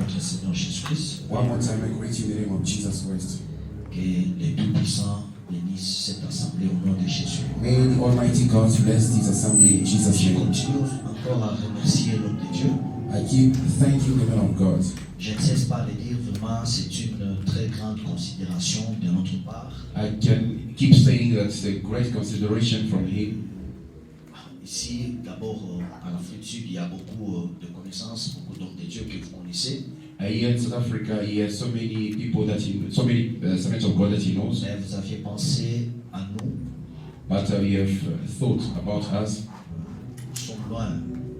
notre Seigneur Jésus-Christ. One more time, I greet you in the name of Jesus Christ. Que les Tout-Puissants bénissent cette assemblée au nom de Jésus. May the Almighty God bless this assembly in Jesus' Je name. continue encore à remercier l'homme de Dieu. I keep thanking the man of God. Je ne cesse pas de dire vraiment, c'est une très grande considération de notre part. I can keep saying that it's a great consideration from him. Ici, d'abord, à l'Afrique du Sud, il y a beaucoup de connaissances, beaucoup d'hommes de Dieu que vous connaissez. Here in South Africa, he has so many people that he, so many servants of God that he knows. Mais vous aviez pensé à nous. But we have thought about us. Nous sommes loin,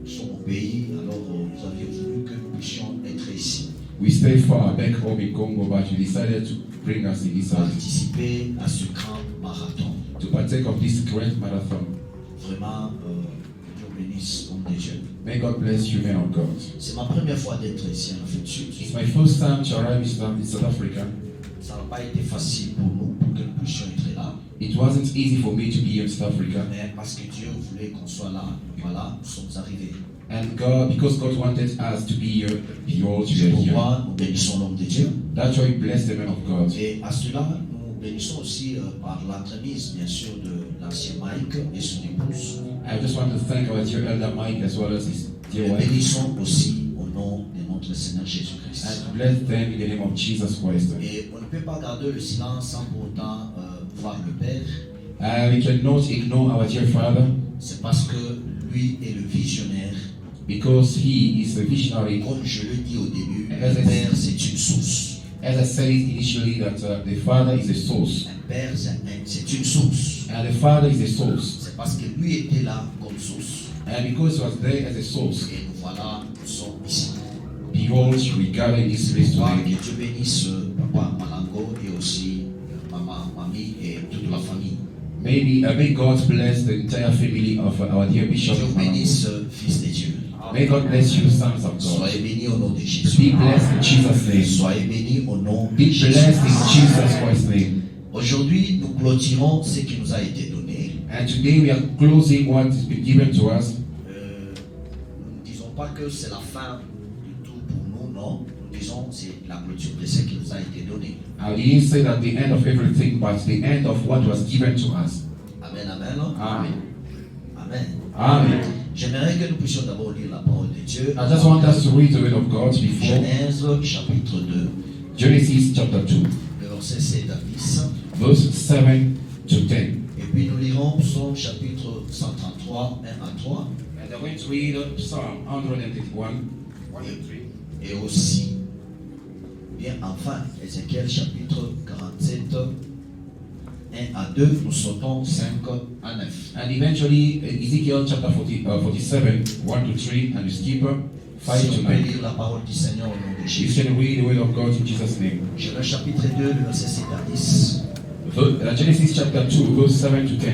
nous sommes au pays, alors vous aviez voulu que nous puissions être ici. We stay far back home in Congo, but you decided to bring us in this house Participer à ce grand marathon. to partake of this great marathon. Vraiment, Dieu bénisse l'homme de Dieu. May God bless you, man of God. C'est ma première fois d'être ici en Afrique du Sud. It's my first time to arrive in South Africa. Ça n'a pas été facile pour nous, pour que nous puissions être là. It wasn't easy for me to be in South Africa. Mais parce que Dieu voulait qu'on soit là, voilà, nous sommes arrivés. And God, because God wanted us to be here, behold, we C'est are here. pourquoi nous bénissons l'homme de Dieu. That's why we bless the man of God. Et à cela, nous bénissons aussi par l'entremise, bien sûr, de l'ancien Mike et son épouse. I just want to thank our dear elder Mike as well as his dear Nous wife. bénissons aussi au nom de notre Seigneur Jésus-Christ. And bless them in the name of Jesus Christ. Et on ne peut pas garder le silence sans pour autant voir le Père. We cannot ignore our dear Father C'est parce que lui est le visionnaire. because he is the visionary. Comme je le dis au début, As le I- Père c'est une source. As I said initially, that the Father is the source. Un Père c'est une source. And the Father is the source. C'est parce que lui était là comme source. And because he was there as a source, Et nous voilà, nous sommes ici. behold, we gather in this place Que today. Dieu bénisse Papa Malango et aussi Maman, Mamie et toute la famille. May God bless the entire family of our dear Bishop. Dieu bénisse Fils de Dieu. May God bless you, sons of God. Soyez bénis au nom de Jésus. Be blessed in Jesus' name. Soyez bénis au nom de Be Jésus. blessed in Jesus Christ's name. Aujourd'hui, nous clôturons ce qui nous a été donné. And today we are closing what has been given to us. Nous ne disons pas que c'est la fin de tout pour nous, non. Nous disons que c'est la clôture de ce qui nous a été donné. I didn't say that the end of everything, but the end of what was given to us. Amen, amen. Amen. Amen. Amen. J'aimerais que nous puissions d'abord lire la parole de Dieu. I just want us to read the word of God before Genèse chapitre 2, Genesis chapter 2, le verset 7 à 10. verse 7 to 10. Et puis nous lirons Psaume chapitre 133, 1 à 3. And I'm going to read Psalm 131, 1 and 3. Et aussi, bien enfin, Ézéchiel chapitre 47, 1 à 2, nous sautons 5 à 9. And eventually Ezekiel chapter 47, 1 to 3, and we skip 5 Si to on peut 9. lire la parole du Seigneur au nom de You Jésus. can read the word of God in Jesus' name. Genèse chapitre 2, le verset 7 à 10. Genesis chapter 2, verse 7 to 10.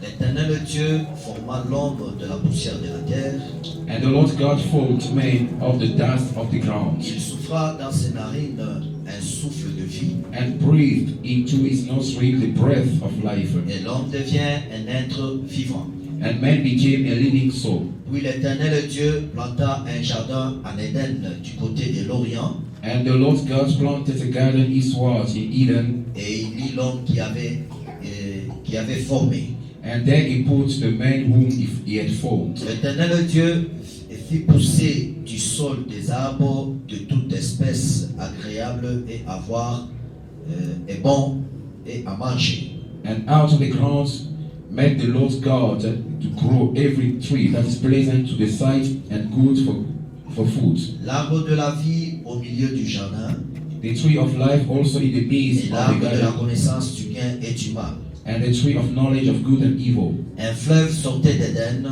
L'Éternel Dieu forma l'homme de la poussière de la terre. And the Lord God formed man of the dust of the ground, Il souffla dans ses narines un souffle de vie. and breathed into his nostril the breath of life. Et l'homme devient un être vivant. And man became a living soul. Puis l'Éternel Dieu planta un jardin en Éden du côté de l'Orient. And the Lord God planted a garden eastward in Eden, Et il mit l'homme qui avait formé. and there he put the man whom he had formed. L'Éternel Dieu fit pousser du sol des arbres de toute espèce agréable et à voir et bon et à manger. And out of the ground made the Lord God to grow every tree that is pleasant to the sight and good for food. L'arbre de la vie au milieu du jardin The tree of life also in the midst et of the l'arbre de la garden, connaissance du bien et du mal. and the tree of knowledge of good and evil. Un fleuve sortait d'Éden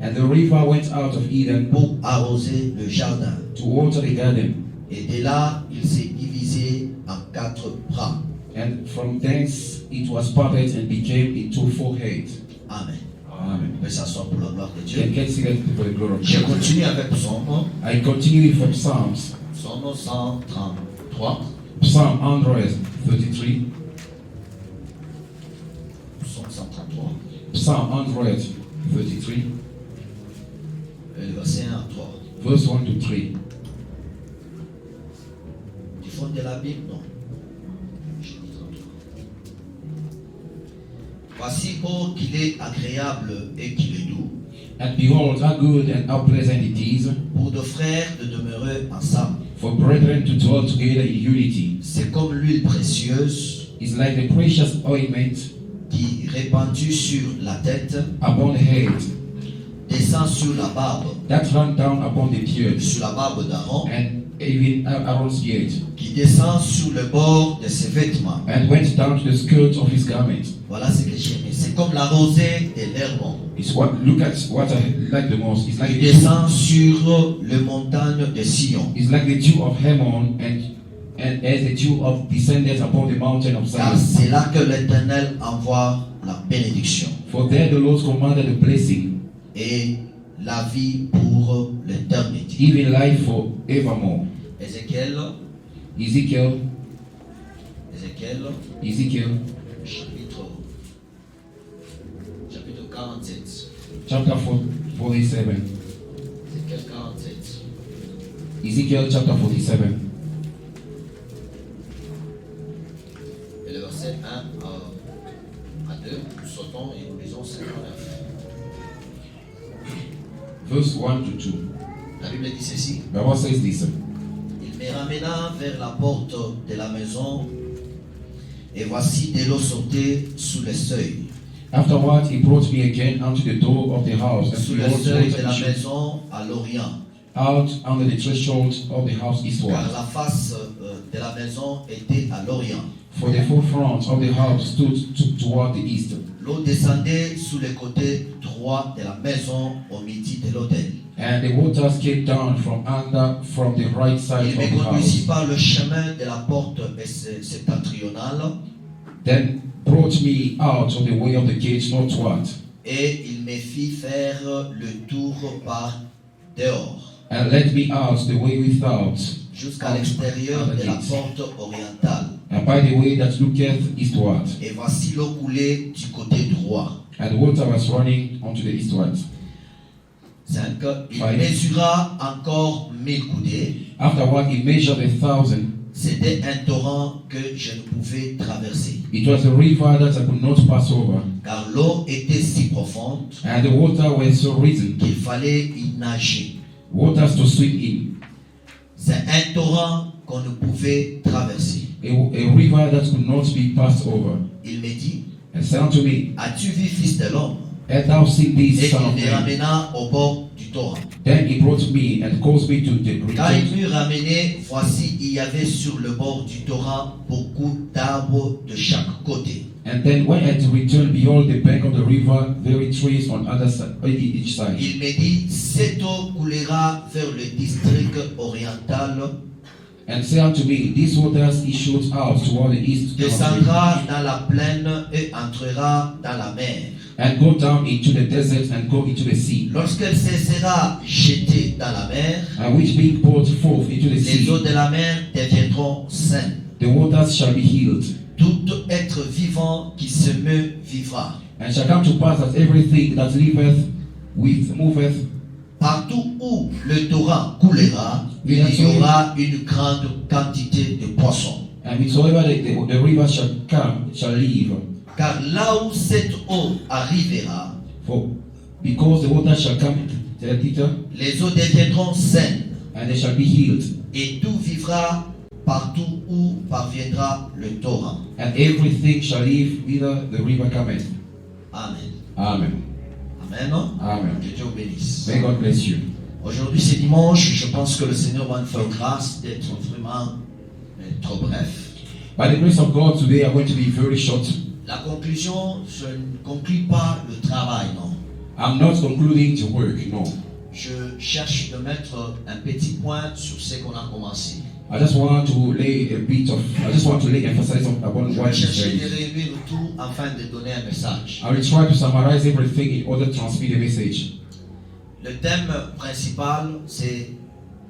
And the river went out of Eden pour arroser le jardin. to water the garden, Et de là, il s'est divisé en 4 bras. and from thence it was parted and became into four heads. Amen. Amen. On peut s'asseoir pour la gloire de Dieu. And can see that for the glory of Je God. continue avec Psaume. I continue from Psalms, Psaume 133. Psalm 133, Psaume 133. Psalm 133, Le verset 1 à 3. verse 1 to 3. de la Bible, non. Chapitre 3. Voici, oh, qu'il est agréable et qu'il est doux And behold, how good and how pleasant it is pour deux frères de demeurer ensemble. for brethren to dwell together in unity. C'est comme l'huile précieuse It's like the precious ointment qui, répandue sur la tête, upon the head descend sur la barbe, that run down upon the beard, sur la barbe d'Aaron, and even Aaron's beard, qui descend sur le bord de ses vêtements. and went down to the skirt of his garment. Voilà ce que j'ai aimé. C'est comme la rosée de l'Hermon It's what look at what I like the most. It's like qui descend sur les montagnes de Sion. it's like the dew of Hermon and as the dew of descended upon the mountain of Car Zion. c'est là que l'Éternel envoie la bénédiction For there the Lord commanded the blessing, et la vie pour l'éternité. even life for evermore. Ézéchiel, Ezekiel, chapitre 47. chapter 47. Ézéchiel 47. Ezekiel chapter 47. Et le verset 1 à 2, nous sautons et nous lisons 59. Verse 1 to 2. La Bible dit ceci. The Bible says this. Il me ramena vers la porte de la maison, et voici de l'eau sortait sous le seuil. Afterward, he brought me again unto the door of the house, and Sous le behold, seuil de water la issued maison à l'orient. out under the threshold of the house eastward. Car la face de la maison était à l'orient. For the full front of the house stood toward the east. L'eau descendait sous le côté droit de la maison au midi de l'autel. And the waters came down from the right side Il of me the conduisit house. par le chemin de la porte septentrionale Then brought me out of the way of the gate northward, et il me fit faire le tour par dehors and led me out the way without, jusqu'à l'extérieur de la porte orientale. and by the way that looketh eastward. Et voici l'eau coulait du côté droit. And the water was running unto the eastward. 5. Il Five. mesura encore 1000 coudées. Afterward, he measured 1,000. C'était un torrent que je ne pouvais traverser, It was a river that I could not pass over, car l'eau était si profonde and the water was so risen, qu'il fallait y nager. waters to swim in. C'est un torrent qu'on ne pouvait traverser. A river that could not be passed over. Il me dit, And said unto me, as-tu vu, fils de l'homme? Hast thou seen Et this, son il of me man? ramena au bord du torrent. Then he brought me and caused me to the Quand il return. m'eut ramené, voici, il y avait sur le bord du torrent beaucoup d'arbres de chaque côté. And then when I had returned, behold, the bank of the river, very trees on each side. Il me dit, cette eau coulera vers le district oriental, And said unto me, These waters issued out toward the east, descendra dans la plaine et entrera dans la mer. and go down into the desert and go into the sea, Lorsqu'elle se sera jetée dans la mer, and which being poured forth into the les eaux sea, de la mer deviendront saines. the waters shall be healed. Tout être vivant qui se meut vivra. And shall come to pass that everything that liveth moveth, Partout où le torrent coulera, il y aura une grande quantité de poissons. and whatsoever the river shall come shall live. Car là où cette eau arrivera, For because the water shall come to the thither, les eaux deviendront saines and they shall be healed, et tout vivra partout où parviendra le torrent. and everything shall live whither the river cometh. Amen. Amen. Amen. Amen. Que Dieu vous bénisse. May God bless you. Aujourd'hui c'est dimanche, je pense que le Seigneur va nous faire grâce d'être vraiment trop bref. By the grace of God, today I'm going to be very short. La conclusion, je ne conclue pas le travail, non. I'm not concluding the work, no. Je cherche de mettre un petit point sur ce qu'on a commencé. I just want to lay emphasis upon Je what vais is chercher de said. réunir le tout afin de donner un message. I will try to summarize everything in order to transmit the message. Le thème principal, c'est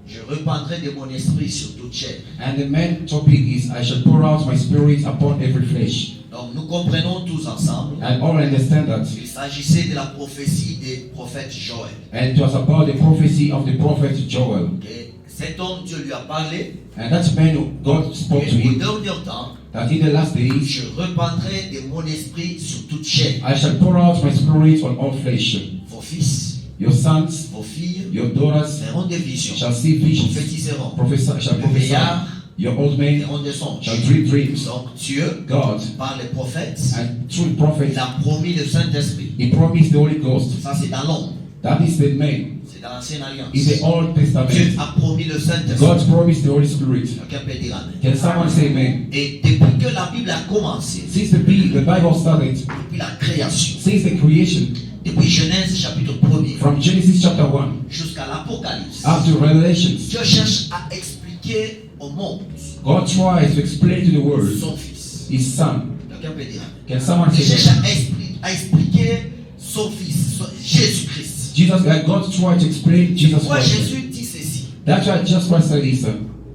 je répandrai de mon esprit sur toute chair. And the main topic is, I shall pour out my spirit upon every flesh. Donc nous comprenons tous ensemble. and all understand that. Il s'agissait de la prophétie des prophètes Joël. And it was about the prophecy of the prophet Joel. Et cet homme, Dieu lui a parlé. And that man, God spoke Et to au him dernier temps, that in the last days, je répandrai de mon esprit sur toute chair. I shall pour out my spirit on all flesh. Vos fils, Your sons, vos filles your daughters verront des visions, shall see visions, prophétiseront. shall Les prophesy. vieillards Your old men verront des songes. shall dream dreams. Donc Dieu, God, par les prophètes, and through the prophet, il a promis le Saint-Esprit. He promised the Holy Ghost. Ça c'est dans l'ombre, That is the man. c'est dans l'Ancienne Alliance. In the Old Dieu Testament, a promis le Saint-Esprit. God promised the Holy Spirit. Quelqu'un peut dire Amen. Can someone say amen? Et depuis que la Bible a commencé, Since the Bible started, depuis la création, since the creation, depuis Genèse chapitre 1er from Genesis chapter 1 jusqu'à l'Apocalypse, up to Revelations, Dieu cherche à expliquer au monde God tries to explain to the world son Fils. His Son. Quelqu'un peut dire Amen. Can someone Il say cherche amen? à expliquer son Fils, Jésus-Christ. God tried to explain Jesus Pourquoi Christ. Jésus dit ceci? That's why Jesus Christ said this.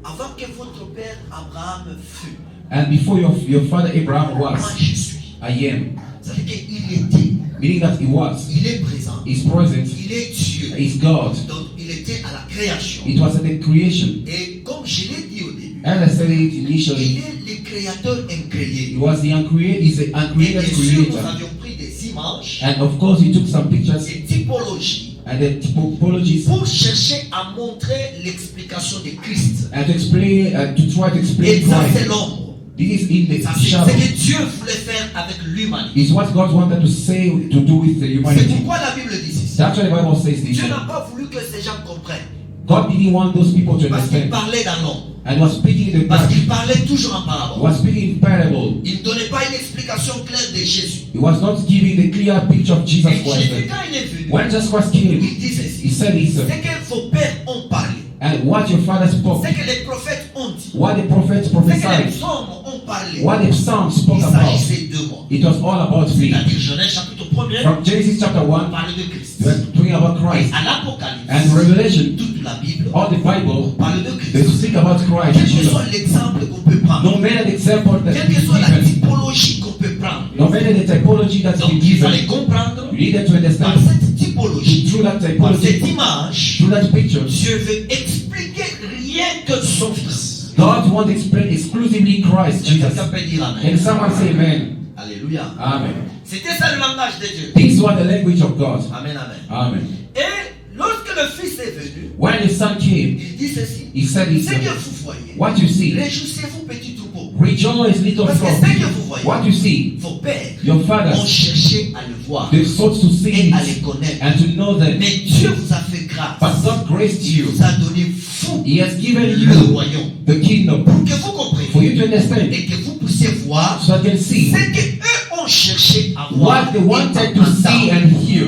Avant que votre père Abraham fût, And before your father Abraham moi was, je suis. I am. Ça veut dire qu'il était, Meaning that he was. il est présent, He's present. il est Dieu. He's God. Donc il était à la création. It was at the creation. Et comme je l'ai dit au début, As I said it il initially, est le créateur incréé. he was the uncreated, he's the Et uncreated bien sûr, nous creator. avions pris des images, And of course, he took some pictures des typologies, and the typologies pour chercher à montrer l'explication de Christ. and to explain, to try to explain Et ça, c'est Christ. l'ombre. This is in the Ça, c'est shadow. ce que Dieu voulait faire avec l'humanité. It's what God wanted to say to do with the C'est humanity. pourquoi la Bible dit ceci. That's why the Bible says this. Dieu n'a pas voulu que ces gens comprennent. God didn't want those people to Parce qu'il understand. parlait dans l'ombre. And was speaking in the Parce past. qu'il parlait toujours en parabole. Was speaking in parable. Il ne donnait pas une explication claire de Jésus. He was not giving the clear picture of Jesus Et Christ. Jésus, quand il est venu, When Jesus Christ came, il dit he ceci. said this. C'est que vos pères ont parlé. And what your father spoke, C'est que les prophètes ont dit. what the prophets C'est que les prophesied, hommes ont parlé. what the psalms spoke Il about, s'agissait de moi. it was all about me. C'est-à-dire Genèse chapitre 1er, From Genesis chapter on 1, parlait de Christ. we are talking about Et Christ. à l'Apocalypse, And Revelation, toute la Bible, all the on Bible, parle de they Christ. speak about Christ. Quel que Jesus. soit l'exemple qu'on peut prendre, No matter the example that quelle is que soit la given, typologie qu'on peut prendre, no matter the typology that's donc been il fallait given, comprendre you needed to dans understand cette typologie, through that dans typology, cette image, through that picture, Dieu veut expliquer rien que son Fils. God wants to explain exclusively Christ, Jesus. Quelqu'un peut dire Can Amen. someone say amen? Alléluia. Amen. C'était ça le langage de Dieu. This was the language of God. Amen, amen. Amen. Et lorsque le Fils est venu, When the Son came, il dit ceci. he said this. Ce que vous voyez, What you see, réjouissez-vous, petit troupeau. rejoice, little Parce que flock. ce que vous voyez, What you see, vos pères your ont fathers, cherché à le voir they sought to see et à it les connaître. and to know them. Mais Dieu vous a fait grâce. But God graced Il you. vous a donné vous He has given le you royaume. the kingdom Pour que vous for you compreniez to understand, et que vous puissiez voir so I can see ce qu'eux ont cherché à voir. what they et wanted to à see entendre. and hear.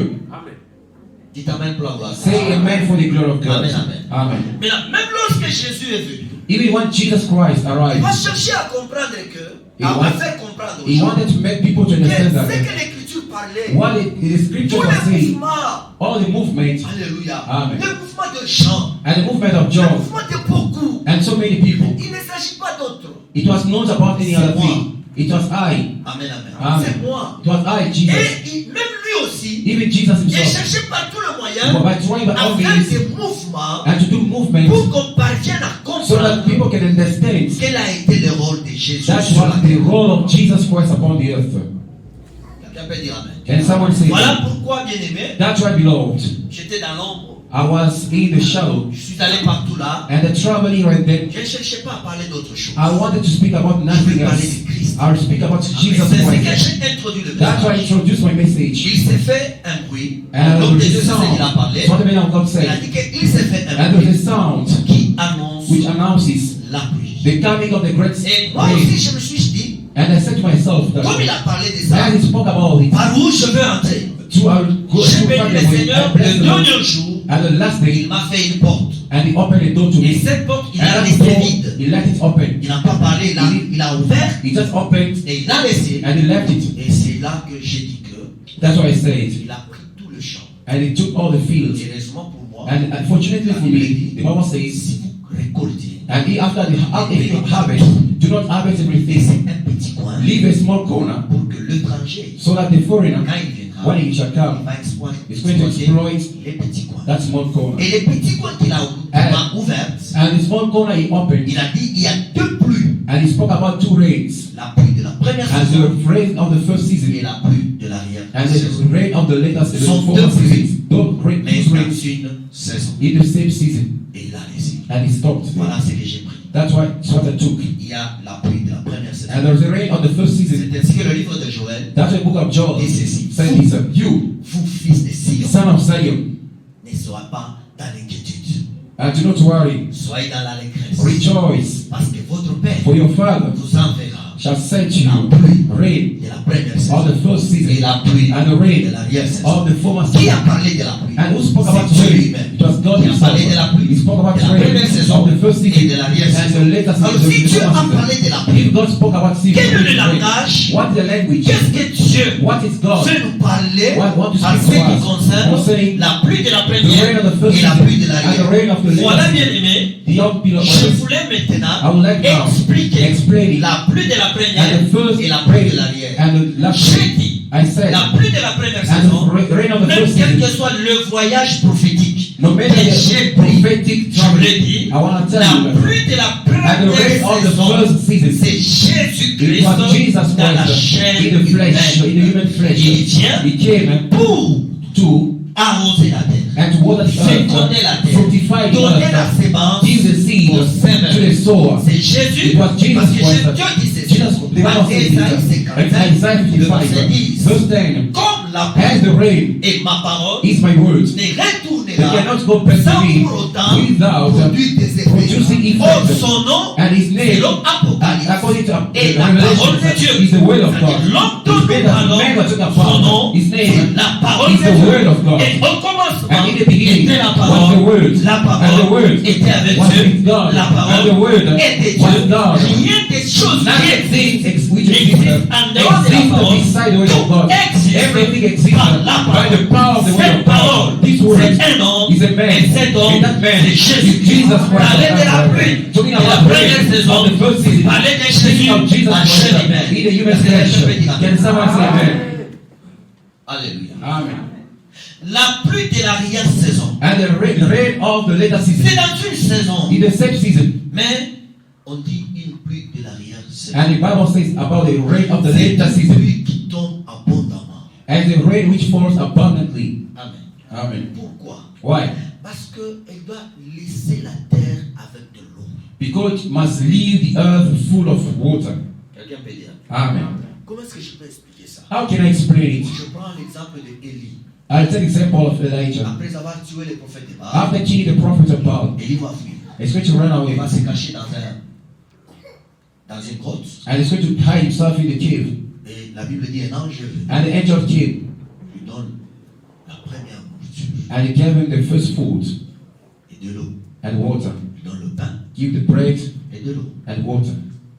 Dites Amen pour la gloire. Say amen for the glory of God. Amen, amen. Amen. Mais là, même lorsque Jésus est venu, Even when Jesus Christ il arrived, va chercher à comprendre que, He à want- faire comprendre aux he gens wanted to make people to que understand ce that que l'Écriture parlait, what the scriptures tous are les saying, mouvements, all the movement alléluia, Amen. le mouvement de Jean, and the movement of le John mouvement de beaucoup, and so many people, il ne s'agit pas d'autre. it was not about any other thing. It was I. Amen, amen. Amen. C'est moi. It was I, Jesus. Et même lui aussi, Even Jesus il a himself. cherché par tout le moyen By trying by all à faire means des mouvements and to do movements pour qu'on parvienne à so that comprendre people can understand quel a été le rôle de Jésus that sur la was the terre. role of Jesus Christ upon the earth. Quelqu'un peut dire Amen. Can someone say Voilà that? pourquoi, bien aimé, That's why, beloved, j'étais dans l'ombre, I was in the shadow je suis allé partout là, and the traveling right then. je ne cherchais pas à parler d'autre chose. I wanted to speak about Je nothing veux parler else. de Christ. I will speak about Jesus C'est ce que Christ. j'ai introduit le That's why I message. introduced my message. Il s'est fait un bruit. And L'homme de there Dieu, was c'est a ce qu'il a sound. parlé. That's what the man of God Il a said. dit qu'il s'est fait un And there bruit was a sound qui annonce which announces la pluie. the coming of the great Et moi aussi, rain. je me suis dit, And I said to myself that comme il a parlé de ça, as he spoke about it, par où je veux entrer? to our go J'ai to béni find le a way Seigneur, and bless le the Lord. dernier jour, And the last il day, m'a fait une porte. and he opened the door to Et me. cette porte, il a And laissé the door, vide. he let it open. Il n'a pas parlé, il a ouvert He just opened et il a laissé. and he left it. Et c'est là que j'ai dit que That's what I said. il a pris tout le champ. And he took all the fields. Heureusement pour moi, And unfortunately for me, the Bible says, si vous récoltez, And after the harvest, do not harvest everything. Laissez un petit coin Leave a small corner pour que l'étranger, so that the foreigner, quand il viendra, when he shall il come, va exploiter is going to exploit les petits coins. that small corner. Et les petits coins qu'il a ouverts, And the small corner he opened, il a dit il y a deux pluies. and he spoke about two rains. La pluie de la première And saison the rain of the first et season, la pluie de l'arrière and saison. the rain of the later Sont fourth deux season. Those rain, Mais those dans rains une saison. in the same season. Et il a laissé. And he stopped. Voilà ce que j'ai pris. That's what I took. Il y a la pluie de la première saison. And there was a rain of the first season. C'est ainsi que le livre de Joël That's the book of Joel dit ceci. said this. You, Vous, fils de Sion, son of Zion, ne soyez pas dans l'inquiétude. and do not worry, Soyez dans l'allégresse. rejoice, Parce que votre Père for your Father vous enverra shall send you la pluie rain de la première of saison the first et season la pluie and the de rain l'arrière saison. of the former Qui a season. parlé de la pluie? And who spoke about C'est Dieu rain? lui-même. It was God Qui a himself. parlé de la pluie He spoke about de la rain première saison of the first et season de l'arrière and saison. the later season. Alors si Dieu a parlé de la pluie, If God spoke about season, quel est le langage? what is the language? Qu'est-ce que Dieu What is God? veut nous parler What to en speak ce to qui us concerne concerning la pluie de la the rain première of the first et la season pluie de and the l'arrière? rain of the Voilà, later bien season? aimé. The young people of Je God. voulais I maintenant would like now expliquer explaining la pluie de la and première the first et la pluie rain de l'arrière. and the last J'ai rain. dit I said, la pluie de la première and saison, the rain of the même first quel que season, soit le voyage prophétique no matter que the j'ai pris, prophetic je travel, l'ai dit, I want to tell la you that pluie de la and the rain première of the saison, first season, c'est it Jésus-Christ was Jesus dans la Christ chair in the flesh, in the humaine. human flesh. Il vient He came pour to arroser la terre, and to water the féconder la earth, terre, fructify the donner la earth, sémence give the seed au to the semeur. sower. C'est Jésus, It was Jesus parce que Christ. Dieu dit ceci, Jesus, the Bible dans says Ésaïe this, 55, in Isaiah le 55, verset 10, verse 10, comme la as the pluie rain et ma parole is my word, ne they retournera cannot go back sans to me pour autant without produire des effets. producing Oh, effect. son nom, And his c'est name, l'homme Apocalypse. according to Et la parole de Dieu. is the word of C'est-à-dire, God. l'homme dont It's nous made of parlons, man that took son upon nom, his c'est name la parole is de the Dieu. word of God. Et au commencement, And in the beginning était la was the parole, word, la and the parole word était avec was Dieu, with God, la and the parole word était was Dieu. God. Rien des choses qui Nothing existent which n'existe exists en dehors de la exists parole. beside the word of God. Tout existe Everything exists par la by the parole. power of the word Cette of parole, God. This word c'est un homme, is a man, et cet homme, and that man c'est is Jésus. Jesus Christ. Parler de la pluie, Talking de la about première rain saison, of the first season, parler de speaking Jésus of Jesus en Christ chair humaine. in the human Est-ce que flesh. quelqu'un peut dire Can someone say amen? Alléluia. Amen. La pluie de l'arrière-saison, And the rain of the later c'est season, dans une saison, in the same season. mais on dit une pluie de l'arrière-saison. And the Bible says about the rain of the C'est later une season, pluie qui tombe abondamment. and the rain which falls abundantly. Amen. Amen. Pourquoi? Why? Parce qu'elle doit laisser la terre avec de l'eau. Because it must leave the earth full of water. Quelqu'un peut dire. Amen. Comment est-ce que je peux expliquer ça? How can I explain it? Je prends l'exemple d'Élie. I'll take example of Elijah. Après avoir tué les prophètes de Baal, After killing the prophet of Baal, Élie va fuir. he's going to run Il away. va se cacher dans une grotte. And he's going to hide himself in the cave. Et la Bible dit un ange And the angel came lui donne la première nourriture and he gave him the first food et de l'eau. and water. Il donne le pain Give the bread et de l'eau. and water.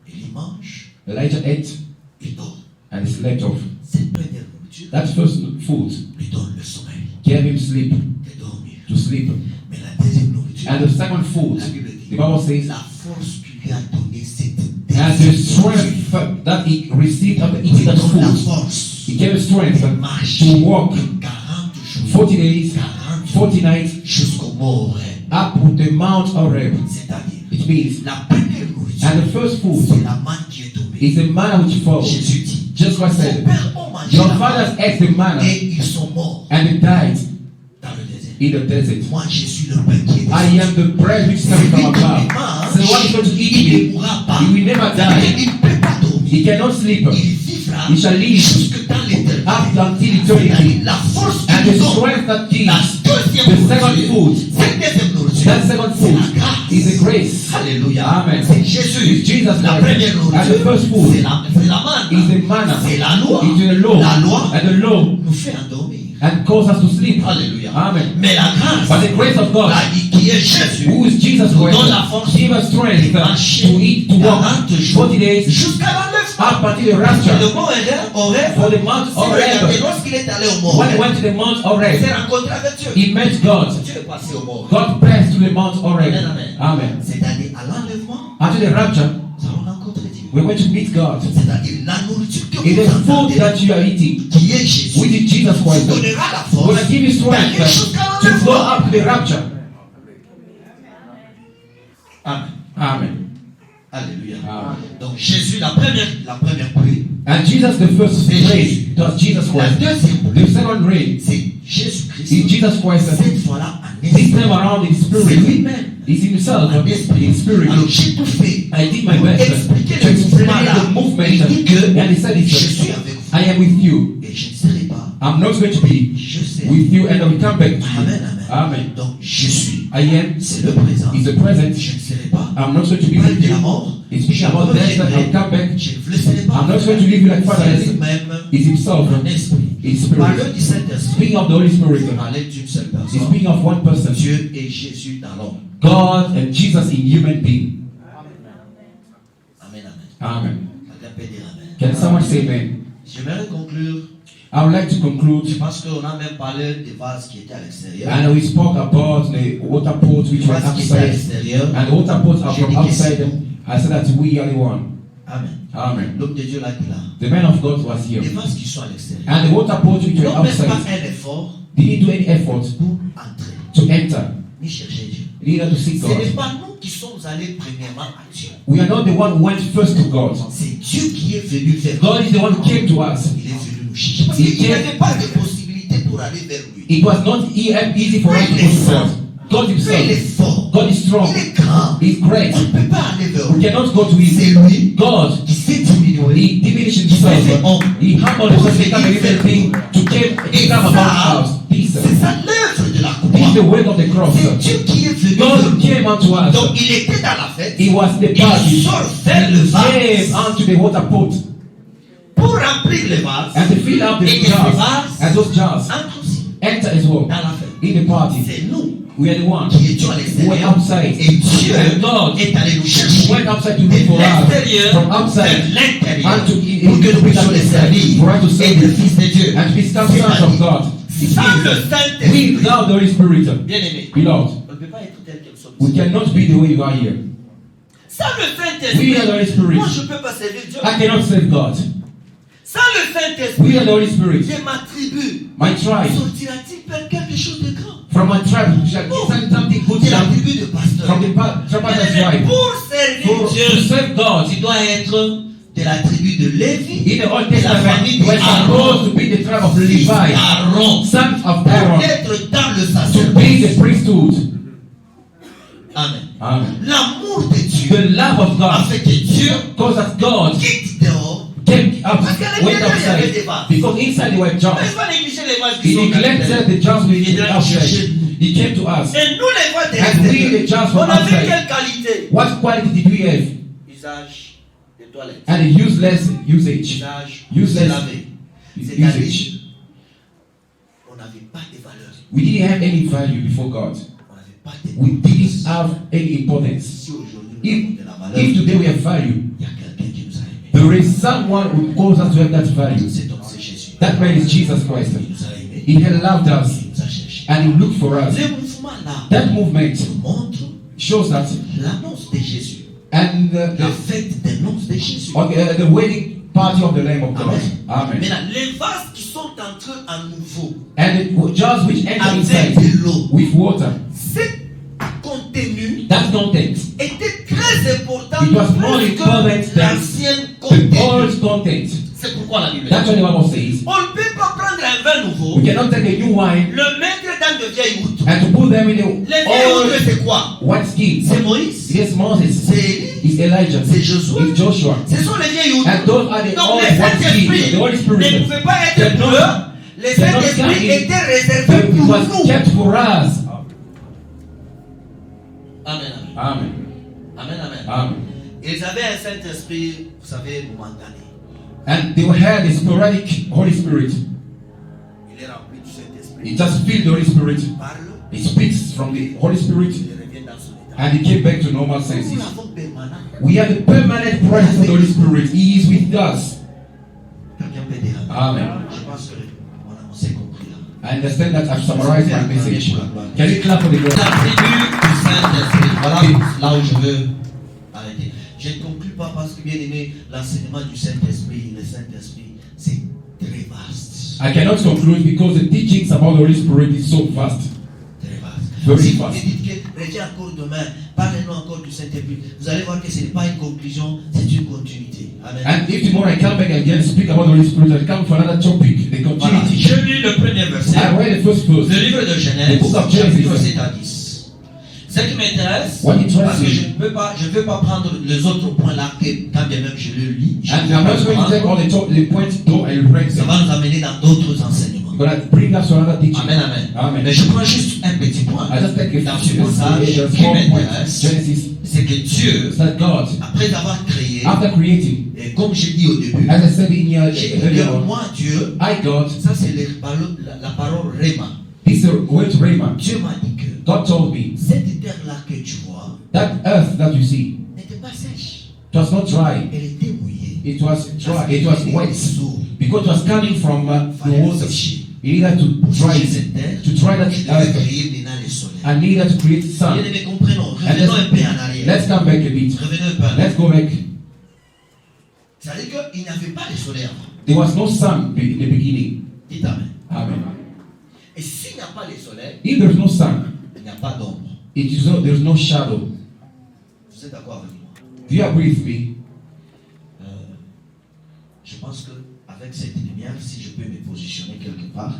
Élie mange Elijah ate et dort. and he slept off. Cette première nourriture That first food lui donne le sommeil gave him sleep, de dormir. to sleep. Mais la deuxième nourriture, And the second food, la Bible the dit, Bible says, la force qui lui a donné cette and the strength that he received after eating that la food, force he gave him strength de marcher to walk 40 jours, 40 days, 40 nights jusqu'au mort. up the Mount Horeb. C'est-à-dire, It means, la première nourriture, and the first food c'est la manne qui est tombée. is the manna which falls. Jésus dit, Just what I vos said. pères ont mangé Your la fathers manne ate the manna et ils sont morts and they died dans le désert. in the desert. Moi, je suis le pain qui est I am the bread which comes from above. So what is going to eat il ne him? mourra pas. He will never die. Il ne peut pas dormir. He cannot sleep. Il vivra He shall live jusque dans l'éternité. up until eternity. La force And qui the nous donne strength that la gives deuxième the second nourriture, food, cette deuxième nourriture, that second c'est food la grâce. is the grace. Alléluia. Amen. C'est Jésus. It's Jesus La Christ. première And the nourriture, first food c'est la manne. is the manna. C'est la loi. It's the law. La loi And the law nous fait endormir. and cause us to sleep. Alléluia. Amen. Mais la grâce, But the grace of God, qui est Jésus, who is Jesus nous Christ, donne la force give us strength to eat, to walk 40 jours 40 days jusqu'à l'enlèvement. up until the Et rapture. le mot Horeb, For the Mount Horeb, lorsqu'il est allé au mont when he Horeb, went to the Mount il Horeb, s'est rencontré avec Dieu. he met God. Dieu est passé au mont Horeb. God passed to the Mount Horeb. Amen. Amen. C'est-à-dire à l'enlèvement the rapture, nous allons rencontrer Dieu. we're going to meet God. C'est-à-dire la nourriture que In the vous food entendez, that you are eating, qui est Jésus, which is Jesus vous Christ, donnera la will force give you strength d'aller jusqu'à to go l'enlèvement. up to the rapture. Amen. Amen. Alléluia. Amen. Donc Jésus, la première pluie, And Jesus, the first rain, it was Jesus la Christ. deuxième pluie, The second rain c'est Jésus-Christ. is Jesus Christ. Cette fois-là, en This esprit. time around, in C'est spirit, lui-même. is himself, En esprit. in spirit. Alors j'ai tout fait I did my pour best expliquer to le explain mouvement là. the movement. Il dit que And he said, je suis avec vous I am with you. et je ne serai pas. I'm not going to be Je sais. with you, and I will come back to you. Amen, amen. Amen. Donc je suis. I am C'est le présent. is the present. Je ne serai pas. I'm not going to be Parle with de la you. mort. It's speaking about death, and I'll come back. Je ne vous laisserai pas. I'm not going to leave you like fatherless. C'est lui-même Is himself en esprit. in spirit. Parle du Saint-Esprit. Speaking of the Holy Spirit, On parlait d'une seule he's personne. speaking of one person. Dieu et Jésus dans l'homme. God and Jesus in human being. Amen, amen. Amen. Quelqu'un peut dire amen. Can someone say amen? J'aimerais conclure I would like to conclude. parce qu'on a même parlé des vases qui étaient à l'extérieur. And we spoke about the water pots which Les were vases qui étaient à outside. l'extérieur. And the water pots are J'ai from dit que outside. c'est nous. I said that we are the one. Amen. Amen. L'homme de Dieu là qui là. The man of God was here. Les vases qui sont à l'extérieur. And the water pots which were N'ont même pas outside un effort didn't do any effort pour entrer, to enter, ni chercher Dieu. neither to seek Ce n'est God. pas nous qui sommes allés premièrement à Dieu. We are not the one who went first to God. C'est Dieu qui est venu vers nous. God is the one who came to us. Il est venu nous chercher. Parce qu'il n'y avait pas de possibilité pour aller vers lui. It was not easy for us to go to God. God Il est himself, fort. God is strong, Il est grand. He's great. On ne peut pas aller vers We lui. cannot go to C'est him. lui God, qui s'est diminué. He diminished himself. He humbled himself to become a little thing to come about us. This C'est ça l'œuvre de la is the croix. work of the cross. C'est Dieu qui est venu. God came unto us. Donc il était dans la fête. He was the Il party. sort vers le He came vase unto the water pot pour remplir le vase. and to fill up the Et jars. And those jars entre aussi enter as well dans la fête. in the party. C'est nous We are the ones qui étions à who were l'extérieur. outside. Et Dieu And God est allé nous He chercher went outside to de look for us l'extérieur from vers outside l'intérieur and to pour que nous puissions les servir for us to et serve le Him Fils de Dieu. and to become sons of God. It Sans le means Saint-Esprit, without the Holy Spirit, bien aimé, beloved, on ne peut pas être tel que nous sommes. we cannot be the way you are here. Sans le We Saint-Esprit, are the Holy Spirit. moi je ne peux pas servir Dieu. I cannot serve God. Sans le We Saint-Esprit, are the Holy Spirit. de ma tribu, My tribe, sortira-t-il quelque chose de grand? from my tribe, shall get something good De la from tribu de pasteur. the tribe. Pour servir To Dieu, serve God, tu dois être de la tribu de Lévi, in the Old de la famille Testament, we're supposed d'Aaron, to be the tribe of Levi, Aaron, sons of pour Aaron, être dans le to sacerdoce. be the priesthood. Amen. Amen. L'amour de Dieu The love of a God, fait que Dieu because that God quitte dehors. came up, Parce qu'à went l'intérieur, il y avait des outside, vases. because inside they were Mais jars. il faut pas négliger les vases qui He sont dans neglected l'intérieur. the jars we Il did est allé outside. chercher. He came to us. Et nous les vases de And we, the l'extérieur, jars on from avait outside, quelle qualité? what quality did we have? Usage des toilettes. And a useless usage. Usage Useless se laver. C'est-à-dire, usage. on n'avait pas de valeur. We didn't have any value before God. On n'avait pas de We didn't have any importance. Si aujourd'hui nous avons de la valeur, If today we have value, il y a quelqu'un qui nous a aimés. there is someone who calls us to have that value. Cet homme, c'est Jésus. That man is Jesus Christ. Il nous a aimés. He had loved us Il nous a cherchés. and he looked for us. Le mouvement là That movement montre shows that l'annonce de Jésus. and La fête des noces de Jésus. the wedding party of the Lamb of God. Amen. Amen. Maintenant, les vases qui sont entrés à nouveau And the jars which enter avec inside de l'eau, with water. cet contenu That content, était très important It was more plus que important than l'ancien the contenu. old content. C'est pourquoi la Bible That's dit, what the Bible says. on ne peut pas prendre un vin nouveau, We cannot take a new wine le mettre dans de vieilles outres. and to put them in Les the vieilles outres, old c'est quoi? white skin. C'est Moïse, Yes, Moses. c'est Élie, It's Elijah. c'est Josué. It's Joshua. Ce sont les vieilles outres. And those are the Donc old les white skins. Saint-Esprits The Holy ne Spirit. pouvaient pas They're être not- pour eux. Les they're not Saint-Esprits coming. étaient réservés It pour was nous. kept for us. Amen, amen. Amen. Amen, amen. Amen. Ils avaient un Saint-Esprit, vous savez, momentané. And they had the sporadic Holy Spirit. Il est rempli du Saint-Esprit. He just filled the Holy Spirit. Il parle, He speaks from the Holy Spirit il revient dans son état. and he came back to normal Nous senses. l'avons permanent. We have the permanent presence of the Holy Spirit. He is with us. Quelqu'un peut dire Amen. Je pense que on s'est compris là. I understand that I've summarized my message. Can you clap for the La Lord? tribu du Saint-Esprit. Voilà là où je veux arrêter. bien aimé, l'enseignement du Saint-Esprit, le Saint-Esprit, c'est très vaste. I cannot conclude because the teachings about the Holy Spirit is so vast. Très vaste. Very Si vous fast. me dites que reviens encore demain, parlez-nous encore du Saint-Esprit, vous allez voir que ce n'est pas une conclusion, c'est une continuité. Amen. And if tomorrow I come back again and speak about the Holy Spirit, I come for another topic, the Voilà. continuity. Je lis le premier verset. I read the first Le verse. livre de Genèse, The book of Genesis. chapitre 7 à 10. Ce qui m'intéresse, What interests parce que me. je ne peux pas prendre les autres points là, que quand bien même je le lis, je And peux I'm pas not le going to take prendre. all the points though I read Ça them. va nous amener dans d'autres enseignements. But I bring us to another teaching. Amen, amen. Amen. Mais je prends juste un petit point I just take dans a ce few passage qui small points. m'intéresse, Genesis. c'est que Dieu, It's that God, après avoir créé, after creating, et comme j'ai dit au début, as I said in here j'ai dit earlier que on, moi, Dieu, I God, ça c'est la parole Réma. this is the word Rhema. Dieu m'a dit que God told me cette terre-là que tu vois that earth that you see, n'était pas sèche, it was not dry. elle était mouillée. It was dry. It was wet because it was coming from the Fallait water. sécher. He needed to dry Sécher it, cette terre, to dry that il devait earth, créer maintenant le soleil. and needed to create sun. Bien aimé, comprenons, And revenons un peu en arrière. let's come back a bit. Revenons un peu en arrière. Let's go back. Ça veut dire qu'il n'y avait pas de soleil avant. There was no sun in the beginning. Dites Amen. Amen. Et s'il n'y a pas de soleil, If there's no sun, il n'y a pas d'ombre. there's no shadow. Vous êtes d'accord avec moi? Do you agree with me? Je pense qu'avec cette lumière, si je peux me positionner quelque part,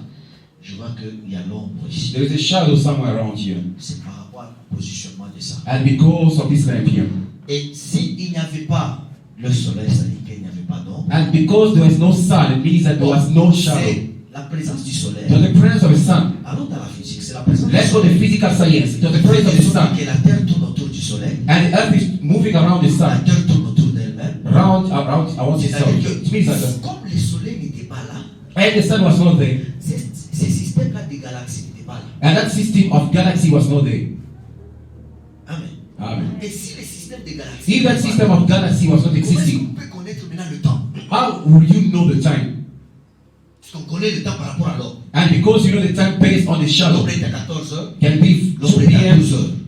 je vois qu'il y a l'ombre ici. There is a shadow somewhere around here. C'est par rapport au positionnement de ça. And because of this lamp here. Et s'il n'y avait pas le soleil, ça veut dire qu'il n'y avait pas d'ombre. And because there was no sun, it means that there was no shadow. C'est la présence du soleil. It was the presence of the sun. Allons dans la physique, c'est la présence Let's du go to soleil. physical science. It was the presence of the sun. Que la terre tourne autour du soleil. And the earth is moving around the La sun. terre tourne autour d'elle-même. Around itself. C'est-à-dire It means that que comme le soleil n'était pas là, and the sun was not there. ces systèmes-là des galaxies n'étaient pas là. And that system of galaxy was not there. Amen. Amen. Et si le système des galaxies If that n'était pas system là, of galaxy was not comment est-ce existing, qu'on peut connaître maintenant le temps? how would you know the time? Parce qu'on connaît le temps par rapport à l'heure. And because you know the time based on the shadow, L'ombre est à 14 heures. can be 2 p.m.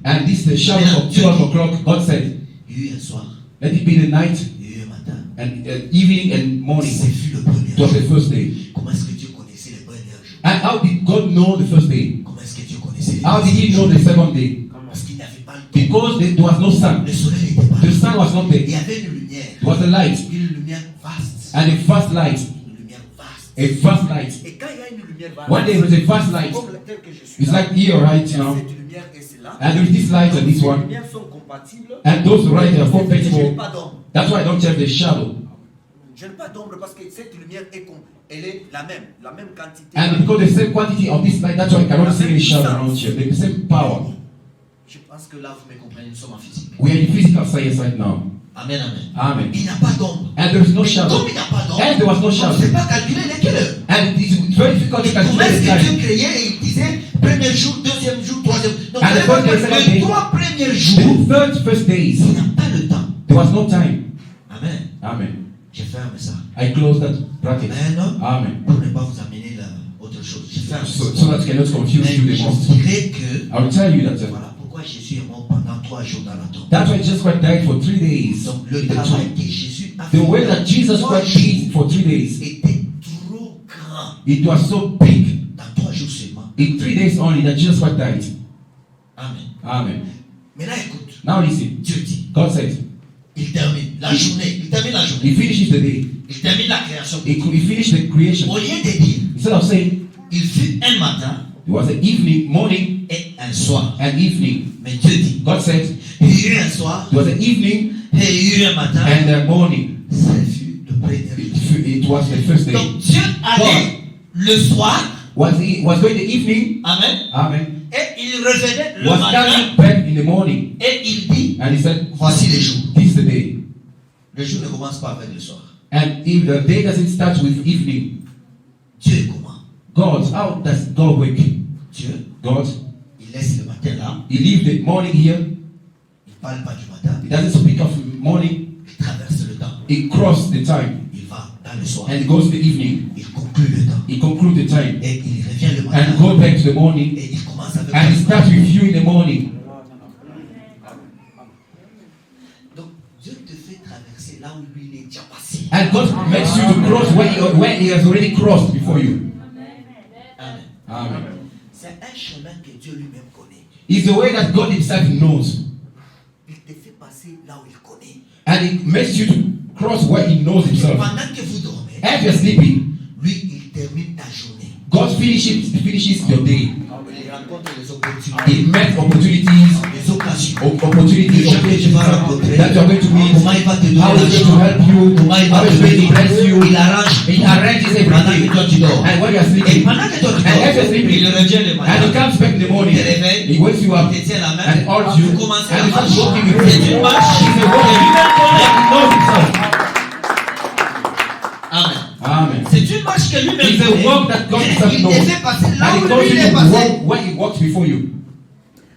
And this the shadow of 12 o'clock. God said, Il y a eu un soir, let it be the night il y a eu un matin. and evening and morning. C'est fut le premier It was the jour. first day. Comment est-ce que Dieu connaissait le premier jour? And how did God know the first day? Comment est-ce que Dieu connaissait le How did He know the second day? Parce qu'il n'y avait pas le temps. Because there was no sun. Le soleil n'était pas The là. sun was not Il there. y avait une lumière. It was a light Une lumière vaste. and a vast light. Une lumière vaste. A vast light. Et quand il y a une lumière vaste, When there is a vast light, comme telle que je suis it's là, like here right now, cette lumière et celle-là, and there is this light and this ces one, lumières sont compatibles. and those right are Je n'ai compatible. pas d'ombre. That's why I don't have the shadow. Je n'ai pas d'ombre parce que cette lumière elle est la même quantité. And because the same quantity of this light, that's why I cannot see any shadow around here. The same power. Je pense que là vous me comprenez, nous sommes en physique. We are in physical science right now. Amen, amen. Amen. Il n'y a pas d'ombre. And there is no Mais shadow. comme il n'y a pas d'ombre, And there was no on ne shadow. sait pas calculer les quelle heure. And it's very difficult to Et comment calculate est-ce the que time. Dieu créait et il disait premier jour, deuxième jour, troisième. Donc And the vous allez first voir day, que les second day. 3 premiers jours, The first days, il n'y a pas le temps. there was no time. Amen. Amen. Je ferme ça. I close that bracket. Amen. Amen. Pour ne pas vous amener là autre chose. Je ferme ça. So that cannot confuse Mais you the je most. dirais que I will tell you that. voilà pourquoi Jésus est mort pendant 3 jours dans la tombe. That's why Jesus Christ died for 3 days. Donc le in the travail tomb. que Jésus a fait The way that Jesus dans 3 Christ jours did for 3 days, était trop grand. it was so big. Dans 3 jours seulement. In 3 days only that Jesus Christ died. Amen. Amen. Maintenant écoute. Now listen. Dieu dit, God said, il termine la journée. Il termine la journée. He finishes the day. Il termine la création. He finished the creation. Au lieu de dire, Instead of saying, il fut un matin it was an evening, morning, et un soir. and evening. Mais Dieu dit, God said, il y eut un soir it was an evening et il y eut un matin. and a morning. Ce fut le premier jour. It was the first day. Donc Dieu allait le soir. Was going the evening. Amen. Amen. Et il revenait le Was matin. coming back in the morning. Et il dit, And he said, voici les jours. this is the day. Le jour ne commence pas avec le soir. And if the day doesn't start with evening, Dieu est comment? God, how does God work? Dieu, God, il laisse le matin là. He leaves the morning here. Il ne parle pas du matin. He doesn't speak of morning. Il traverse le temps. He crosses the time Il va dans le soir. and he goes to the evening. Il conclut le temps. He concludes the time Et il revient le and matin. go back to the morning Et il commence avec and he le starts with you in the morning. Donc Dieu te fait traverser là où lui il est déjà passé. And God makes you to cross where He has already crossed before you. Amen. Amen. C'est un chemin que Dieu lui-même connaît. It's the way that God Himself knows. Il te fait passer là où il connaît. And He makes you to cross where He knows Himself. Pendant que vous dormez, As you're sleeping, lui il termine ta journée. God finishes your day. Il rencontre les opportunités, He met opportunities, les occasions. opportunities Les gens que tu vas rencontrer. that you're going to meet. Comment il va te donner How He's going to l'argent. help you. Comment il va How te He's going to bless you. il arrange. He arranges Pendant que everything. toi tu dors. And when you're Et sleeping, pendant que toi tu and as you're dors, sleeping, il revient le and He matin. comes back in the morning, Il te réveille, He wakes you up il te tient la main, and holds you, vous commencez and à He starts marcher. walking with C'est you. une marche. He's a walking. He knows Himself. Amen. Amen. C'est une marche que lui-même It's a connaît. walk that God Himself Il knows. te fait passer là And He où calls lui il you est to passé. walk where He walks before you.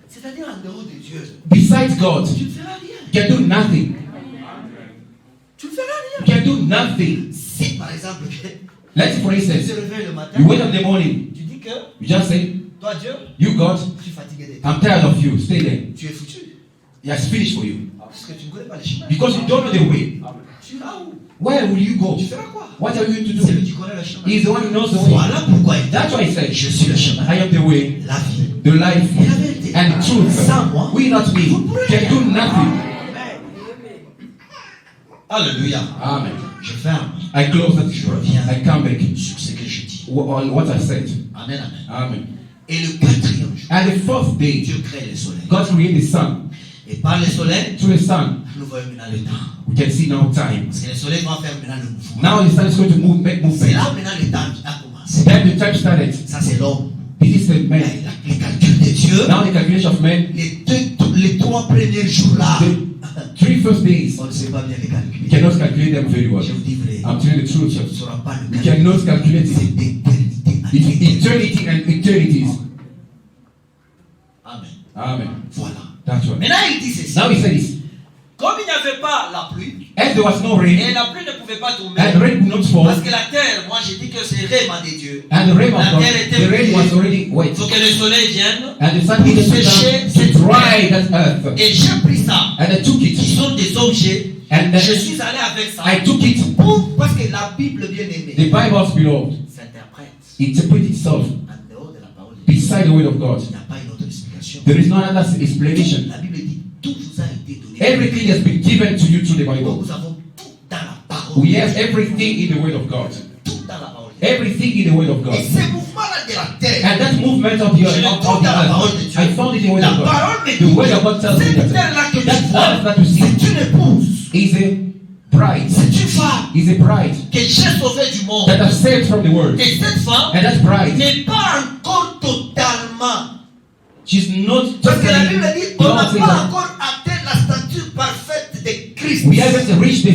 C'est-à-dire en dehors de Dieu. Besides God, Tu ne feras rien. you can do nothing. Tu ne feras You rien. can do nothing. Si par exemple, Let's say, for tu instance, te réveilles le matin, you wake up in the morning, tu dis que you just say, toi Dieu, you God, je suis fatigué d'être. I'm tired of you, stay there. Tu es foutu. He has finished for you. Parce que tu ne connais pas les chemins. Because you don't know the way. Tu vas où? Where will you go? Tu feras quoi? What are you going to C'est lui do? qui connaît le chemin. He's the one who knows the way. Voilà pourquoi il dit, That's why He said, je suis le chemin, I am the way, la vie. the life, Et la vérité. and truth. Sans moi, Without me, can do nothing. Alléluia. Amen. Je ferme I close that. Je reviens. I come back sur ce que je dis. on what I said. Amen, amen. Amen. Et le quatrième jour, And the fourth day, Dieu crée le soleil. God created the sun. Et par le soleil, Through the sun, nous voyons maintenant le temps. we can see now time. Parce que le soleil va faire maintenant le mouvement. Now the sun is going to make C'est movement. là maintenant le temps a commencé. Then the time started. Ça c'est l'homme. This is the man. Les calculs de Dieu, Now the calculation of men, les 3 premiers jours là, the 3 first days, on ne sait pas bien les you calculer. cannot calculate them very well. Je vous dis vrai, I'm telling the on truth. ne saura pas le You calculer. cannot calculate C'est it. d'éternité à It's éternité. eternity and eternities. Amen. Amen. Voilà. That's right. Maintenant il dit ceci. Now He said this. Comme il n'y avait pas la pluie, As there was no rain, et la pluie ne pouvait pas tomber, and rain would not fall, parce que la terre, moi j'ai dit que c'est réma de Dieu. and the rain was La not, terre était the rain was mouillée. already Il wet, faut que le soleil vienne. and the sun needed to come to dry that earth. Et j'ai pris ça, And I took qui it, sont des objets. and Je then suis allé avec ça. I took it. Parce que la Bible bien aimée The Bible's beloved, s'interprète interpret itself en dehors de la parole de Dieu. beside the word of God. Il n'y a pas une autre explication. There is no other explanation. La Bible dit tout vous a été donné. Everything has been given to you through the Donc, Bible. nous avons tout dans la parole. We have everything in the word of God. Tout dans la parole. de Dieu. Everything in the word of Et God. ces mouvements-là de la terre, And that movement of the je le earth, trouve dans la parole de Dieu. I found it in the word La of God. parole me The dit word of God tells me cette that terre-là que that tu vois, earth that you see c'est une épouse. is a bride. C'est une femme Is a bride que j'ai sauvée du monde. that has saved from the world. Et cette femme And that bride, n'est pas encore totalement. she's not Parce que la Bible totally. dit on n'a God says pas that encore atteint la stature parfaite de Christ. we haven't reached the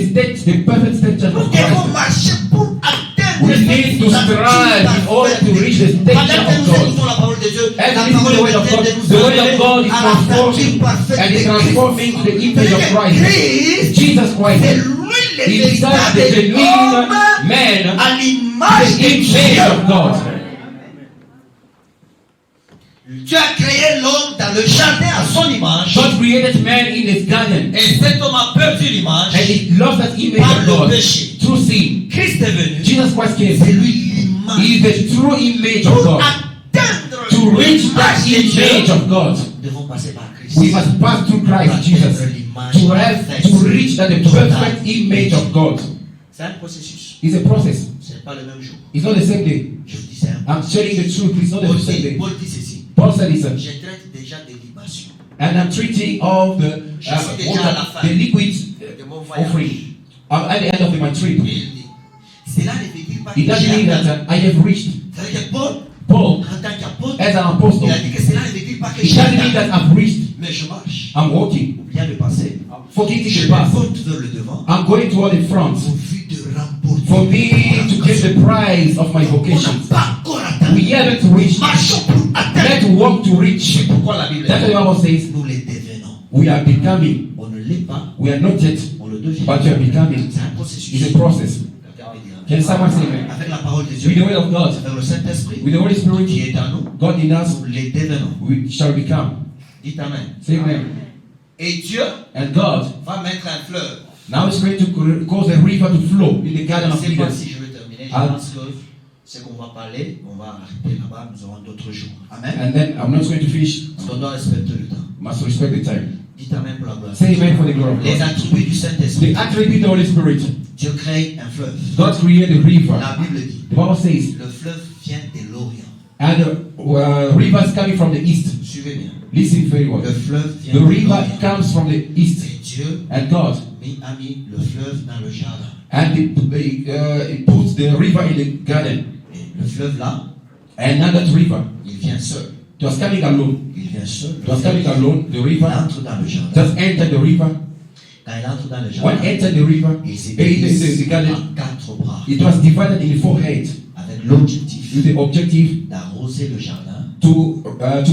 perfect stature Nous of devons Christ. marcher pour atteindre We need to strive in order to reach the Pendant stature que of nous God. écoutons la parole de Dieu, As la we listen to the parole word of God, de Dieu the word of nous God is amène à la stature transforming parfaite and de is Christ. transforming to the image of Christ. Christ, Jesus c'est Christ. lui le He is véritable the genuine homme man, à l'image the de image Dieu. of God. Dieu a créé l'homme dans le jardin à son image. God created man in his garden, Et cet homme a perdu l'image and he lost that image par of le God péché. through sin. Christ est venu. Jesus Christ came. C'est lui l'image. He is the true image of Pour God. atteindre To reach that l'image de Dieu, image of God, nous devons passer par Christ. we must pass through Christ Jesus to reach that the perfect image of God. C'est un processus. It's a process. Ce n'est pas le même jour. It's not the same day. Je vous dis ça. I'm telling the truth. It's not the same day. Paul dit ceci. Paul said this, Je traite déjà des libations. and I'm treating all the the liquid De mon voyage. offering at the end of my trip. Et il dit, cela ne veut dire pas que It doesn't j'ai mean atteint. that I have reached. C'est-à-dire que Paul, Paul, en tant qu'apôtre, as an apostle, il a dit que cela ne veut dire pas que it j'ai doesn't mean atteint. that I've reached. Mais je marche. I'm walking, Oubliant le passé. forgetting Je the past. monte vers le devant. I'm going toward the front Pour vue de remporter. for me to get the prize of my On vocation. n'a pas encore atteint. We haven't reached. Marchons pour atteindre. Let's walk to reach. C'est pourquoi la Bible That's what the Bible says. nous les devenons. We are becoming. On ne l'est pas, We are not yet, on le devient. but we are becoming. C'est un processus. It's a process. Can someone say amen? Avec la parole de With the Dieu, word of God, avec le Saint-Esprit with the Holy qui Spirit, est en nous, God in us, nous les devenons. we shall become. Dites Amen. Say amen. Et Dieu And God va mettre un fleuve Now it's going to cause a river to flow in the garden of Cette Eden. fois-ci, je vais terminer. Je Ah. pense que ce qu'on va parler, on va arrêter là-bas. Nous aurons d'autres jours. Amen. And then I'm not going to finish. Parce qu'on doit respecter le temps. Must respect the time. Dites Amen pour la gloire. Say amen for the glory of Les God. attributs du Saint-Esprit. The attribute of the Holy Spirit. Dieu crée un fleuve. God created a river. La Bible dit, The Bible says, le fleuve vient de l'Orient. and the rivers coming from the east. Suivez bien. Listen very well. Le fleuve vient The de river l'Orient. comes from the east. Et Dieu And God, a mis le fleuve dans le jardin. and it puts the river in the garden. Et le fleuve là, And now that river, il vient seul. it was coming alone. Il vient seul. It was coming alone. The Il river entre dans le jardin. just entered the river. Quand il entre dans le When jardin, entered the river, il s'est the garden, en 4 bras. it was divided in 4 heads Avec l'objectif with the objective d'arroser le jardin, to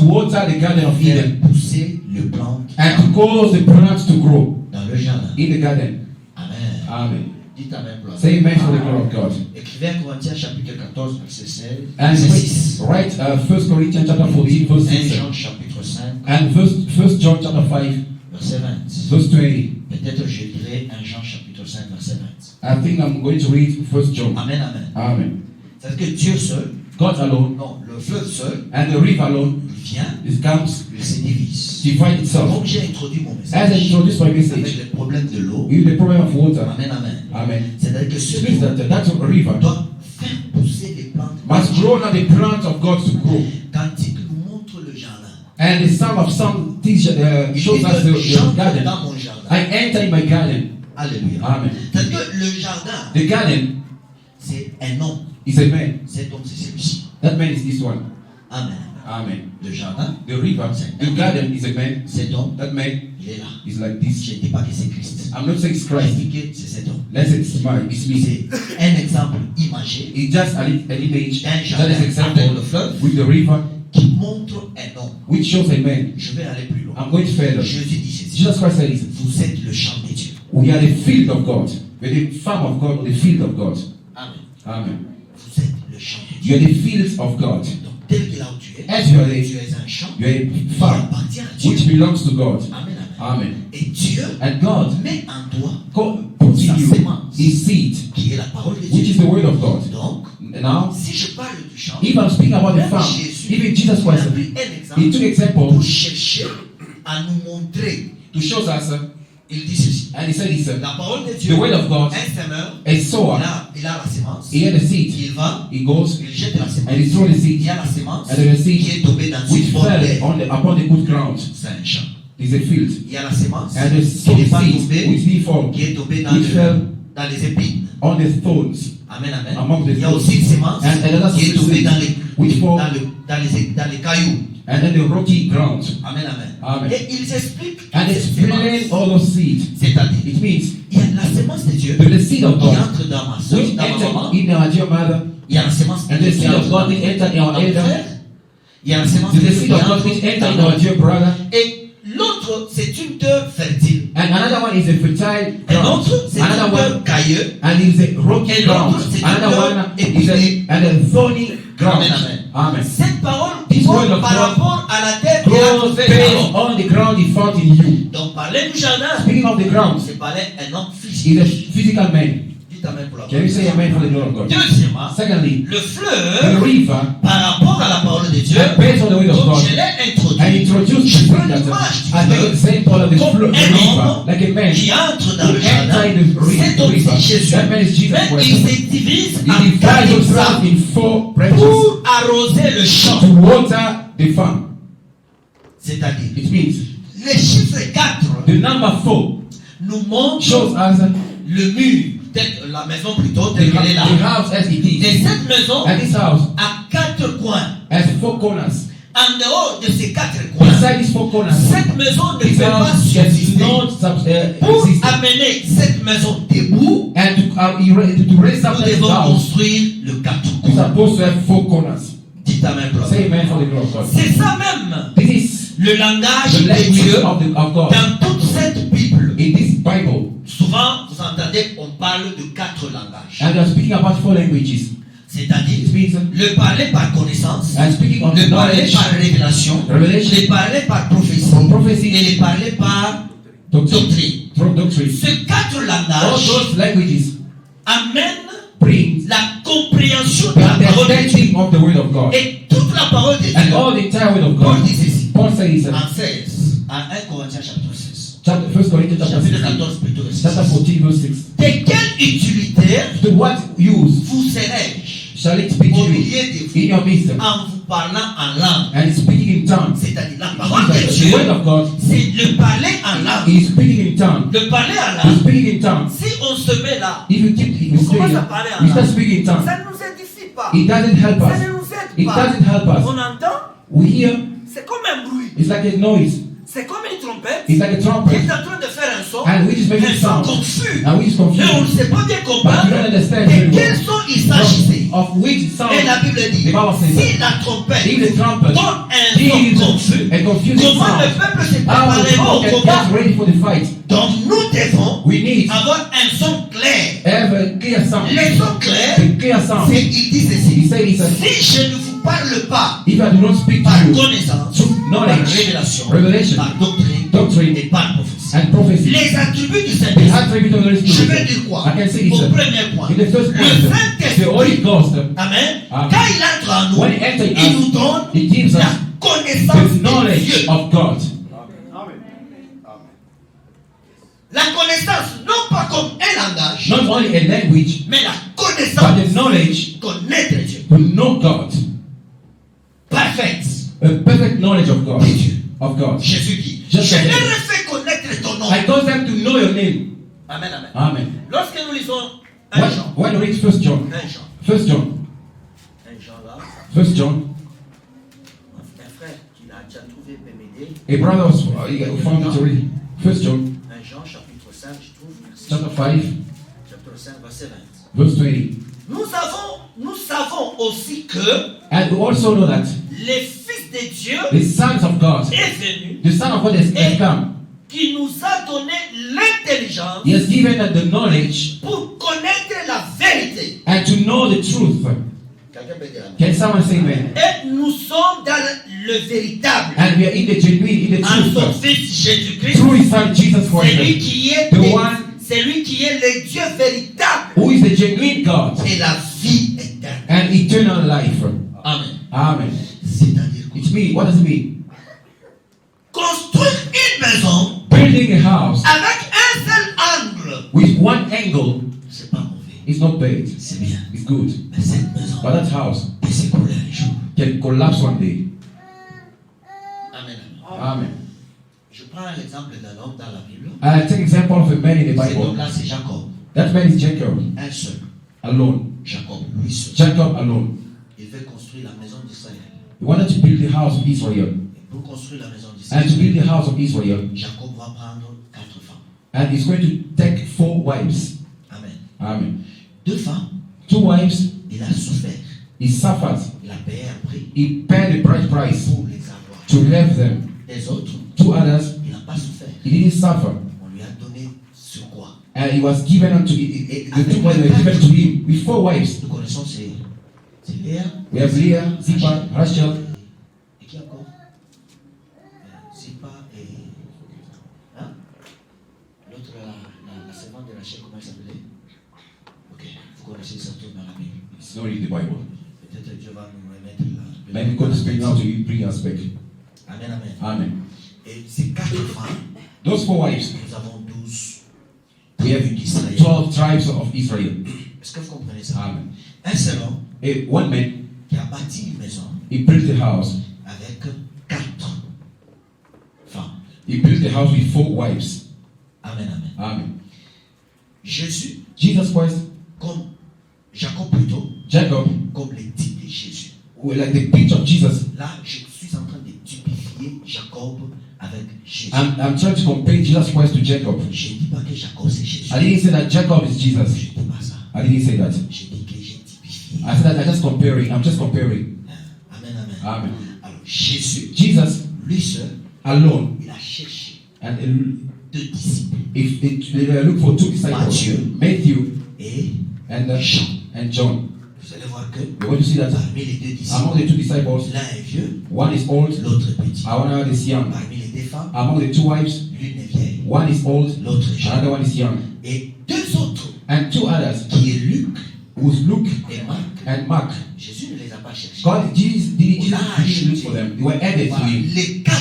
water the garden of faire Eden pousser le plant and to cause the plants to grow dans le jardin. in the garden. Amen. Amen. Dites Amen. Gloire. Say amen for the glory of God. Écrivez à Corinthiens chapitre 14, verset 16, And verset 6. write 1 Corinthians chapter 14, verse 1 6. Jean chapitre 5, And 1 John chapter 5, verset 20. verse 20. Peut-être je dirai 1 Jean chapitre 5, verset 20. I think I'm going to read 1 John. Amen, amen. Amen. C'est-à-dire que Dieu seul, God alone non, le fleuve seul, and the river alone, il vient, it comes, il se divise. divide itself. Donc j'ai introduit mon As I message introduced my avec message, le problème de l'eau. with the problem of water. Amen, amen. Amen. C'est-à-dire que It ce means that that river doit faire pousser les plantes. must grow now the plant of God to grow. Quand il nous montre le jardin, And the Psalm of Psalm teach, il shows dit us que the j'entre garden. dans mon jardin. I enter in my garden. Alléluia. Amen. C'est-à-dire que le jardin, The garden c'est un homme. is a man. Cet homme, c'est celui-ci. That man is this one. Amen. Amen. Le jardin, The river, the garden is a man. cet homme, That man il est là. is like this. Je ne dis pas que c'est Christ. I'm not saying it's Je Christ. dis que c'est cet homme. Let's say it's mine. It's me. C'est un exemple imagé It's just an image d'un that jardin is avec le example fleuve with the river, qui montre un homme. which shows a man. Je vais aller plus loin. I'm going further. Jésus dit ceci. Jesus Christ said this. Vous êtes le champ de Dieu. We are the field of God. We're the farm of God, or the field of God. Amen. Amen. Vous êtes le champ de Dieu. You are the fields of God. Donc, tel que là où tu es, As you are the, tu es un champ you are qui a farm appartient à Dieu. which belongs to God. Amen, amen. Amen. Et Dieu And God met en toi, puts in you semence. His seed, qui est la parole de which is Dieu. the word of God. Donc, Now, si je parle du champ, if I'm speaking about the même farm, Jésus, even Jesus il a Christ, pris un he exemple took example pour chercher à nous montrer. to show us, Il dit ceci. and he said this, La parole de Dieu, the word of God, un semeur, a sower, il a la sémence, he had a seed, il va, he goes, il jette la sémence, and he throws the il seed, y a la sémence and the seed qui est tombée dans which une bonne fell terre. upon the good ground. C'est un champ. Is a field, Il y a la sémence and the qui n'est pas seed tombée, which did fall, qui est tombée dans, which fell dans les épines. on the thorns. Amen, amen. Among the Il y a thorns. aussi une sémence And another qui est tombée seed dans les, which fall, dans les cailloux. and then the rocky ground. Amen, amen. Amen. Et ils expliquent And cette explain sémence. all those seeds. C'est-à-dire, It means il y a la sémence de Dieu the seed of qui God entre dans ma soeur, which dans ma maman. enter in our dear mother, Il y a la sémence and the qui seed entre of God which enter in our dans mon elder, frère. Il y a la sémence the seed of God which enter in our dear brother, Et l'autre, c'est une terre fertile. and another one is a fertile Et ground. l'autre, c'est Another une one, terre cailleuse. and it is a rocky Et ground. l'autre, c'est Another une one terre is épinée. a thorny ground. Amen, amen. Amen. Cette parole This grow word of par God rapport à la terre qui a Grows trouvé based l'homme. on the ground he found in you. Donc parler du jardin, Speaking of the ground, c'est parler un homme physique. is a physical man. Dites amen pour la Can you say amen for the glory of God? Deuxièmement, Secondly, le the fleuve, river, par rapport à la parole de Dieu, based on the word of comme God, je l'ai introduit, and introduced je the prends that l'image I du take fleuve example of the comme river, un homme like a man qui entre dans who le enter jardin. in the Cet homme, river. c'est Jésus. That man is Jesus Mais Christ. il se divise He en divides quatre himself branches in 4 branches pour arroser le champ. to water the farm. C'est-à-dire, It means le chiffre 4 the number 4 nous montre shows us le mur, peut-être la maison plutôt, the telle qu'elle est là. house as it is. Et cette maison And this house a 4 coins. has 4 corners. En dehors de ces 4 coins, Inside these 4 corners, cette maison ne this peut pas house does subsister. not Pour exist. amener cette maison debout, And to raise up nous this devons house, construire le 4 you're coins. supposed to have 4 corners. Dites amen. Gloire. Say amen for the glory of God. C'est ça même This is le langage the de language Dieu of God. dans toute cette Bible. In this Bible, Souvent, vous entendez, on parle de 4 langages. and we are speaking about 4 languages. C'est-à-dire It means le parler par connaissance, and speaking of le parler knowledge, par révélation, revelation, le parler par prophétie from prophecy, et le parler par doctrine. doctrine. From doctrine. Ces 4 langages langages those languages amènent bring la compréhension the de la parole de Dieu. understanding of the word of God. Et toute la parole de And Dieu, all the entire word of Paul God. dit ceci, Paul says en 16, à 1 Corinthiens chapitre 16, chapter 1 Corinthians chapter chapitre 16, 14 plutôt, verset chapter 6. 14 verse 6. De quelle utilité To what use vous serai-je shall it speak au to milieu you de in your midst vous en vous parlant en langue? and speaking in tongues? C'est-à-dire la parole de The Dieu, word of God c'est le parler en langue. is speaking in tongues. Le parler en He's langue, speaking in tongues. si on se met là, If you keep on commence à parler en you start langue, speaking in tongues. ça ne nous édifie pas. It doesn't help Ça ne us. nous aide It pas. doesn't help us. On entend, We hear c'est comme un bruit. it's like a noise. C'est comme une trompette It's like a qui trumpet. est en train de faire un son. And we just make Un it son sound. confus. And we just Mais on ne confused. sait pas bien But comprendre you don't understand de very quel well. son il s'agissait. Of which sound Et la Bible dit, the Bible says si la trompette if the trumpet donne un is son confus, a confusing comment le sound, peuple se how the préparera au people combat? can get ready for the fight? Donc nous devons We need avoir un son clair. have a clear sound. Le son clair, The clear sound. c'est il dit He ceci. said it's a, Si je ne vous parle pas if I do not speak par to you connaissance, through par knowledge, révélation, revelation, par doctrine doctrine, et par prophétie. and prophecy, Les attributs du the Saint-Esprit. attribute of the Holy Je vais Spirit, dire quoi? I can say Au this. premier point. In the first Le point, the Holy Saint-Esprit, Ghost, Amen. Amen. Quand il entre en nous, when he enters il nous us, donne he gives la us connaissance the de knowledge Dieu. of God. La connaissance, non pas comme un langage, Not only a language, mais la but connaissance, the knowledge connaître Dieu. to know God. Parfaite. A perfect knowledge of God. Of God. Jésus dit, Just je like leur that. ai fait connaître ton nom. I cause them to know your name. Amen, amen. Amen. Lorsque nous lisons 1 Jean, When we read 1 John, 1 Jean, 1 John, 1 Jean là, 1 John, un frère qui a déjà trouvé peut m'aider. a brother was found me to read 1 John, 1 Jean chapitre 5, je trouve, merci. chapter 5, Chapitre 5, verset 20. verse 20. Nous savons aussi que And we also know that les fils de Dieu the sons of God, est venu, the Son of God has come. qui nous a donné l'intelligence He has given us the knowledge pour connaître la vérité. and to know the truth. Quelqu'un peut dire amen. Can someone say amen? Et nous sommes dans le véritable. And we are in the genuine, in the En son truth. fils Jésus-Christ, Through his son Jesus celui Christ, qui est the one celui qui est le Dieu véritable who is the genuine God et la vie éternelle. and eternal life. Amen. Amen. C'est-à-dire que It means, what does it mean? construire une maison Building a house avec un seul angle, with one angle c'est pas mauvais, is not bad. c'est bien. It's good. Mais cette maison But that house peut s'écrouler un jour. can collapse one day. Amen. Amen. Je prends l'exemple d'un homme dans la Bible. I take example of a man in the Cet Bible. homme-là, c'est Jacob. That man is Jacob, Un seul. alone. Jacob, lui seul. Jacob alone. Il veut construire la maison d'Israël. He wanted to build the house of Israel. Et pour construire la maison And to d'Israël, build the house of Israel, Jacob va prendre 4 femmes. and he's going to take 4 wives. Amen. Amen. 2 femmes, 2 wives, il a souffert. he suffered. Il a payé un prix He paid a bright price pour les avoir. to have them. Les autres, 2 others, il n'a pas souffert. he didn't suffer. On lui a donné sur quoi? And he was given unto the 2 wives were given to him with 4 wives. Nous connaissons c'est Léa. We have Leah, Zippah, Rachel, Et qui encore? Zippah et. Hein? L'autre, la servante de Rachel, comment elle s'appelait? Ok, vous connaissez ça tout dans la Bible. it's not in the Bible. Peut-être Dieu va nous remettre là. Maybe God is speaking now to you, bring us back. Amen, amen. Amen. Et ces 4 femmes, Those 4 wives, nous avons 12 we have tribus d'Israël. 12 tribes of Israel. Est-ce que vous comprenez ça? Amen. Un seul homme A one man, qui a bâti une maison he built the house. avec 4 femmes. He built the house with 4 wives. Amen, amen. Amen. Jésus, Jesus Christ, comme Jacob plutôt, Jacob, comme les types de Jésus. were like the picture of Jesus. Là, je suis en train de typifier Jacob avec Jésus. I'm trying to compare Jesus Christ to Jacob. Je ne dis pas que Jacob c'est Jésus. I didn't say that Jacob is Je Jesus. ne dis pas ça. I didn't say that. Je dis que j'ai typifié. I said that I'm just comparing. I'm just comparing. Amen, amen. Amen. Alors, Jésus, Jesus lui seul, alone. il a cherché And 2 disciples. if they look for 2 disciples, Matthew Et and John. vous allez voir que You're going to see that parmi les 2 disciples, among the 2 disciples, l'un est vieux, one is old, l'autre est petit. another is young. Parmi les 2 femmes, Among the 2 wives, l'une est vieille, one is old, l'autre est jeune. another one is young. Et 2 and two others, qui est Luc who's Luke et Marc. and Mark. Jésus ne les a pas cherchés. Jesus didn't look for them. They were added to Voilà, him. les 4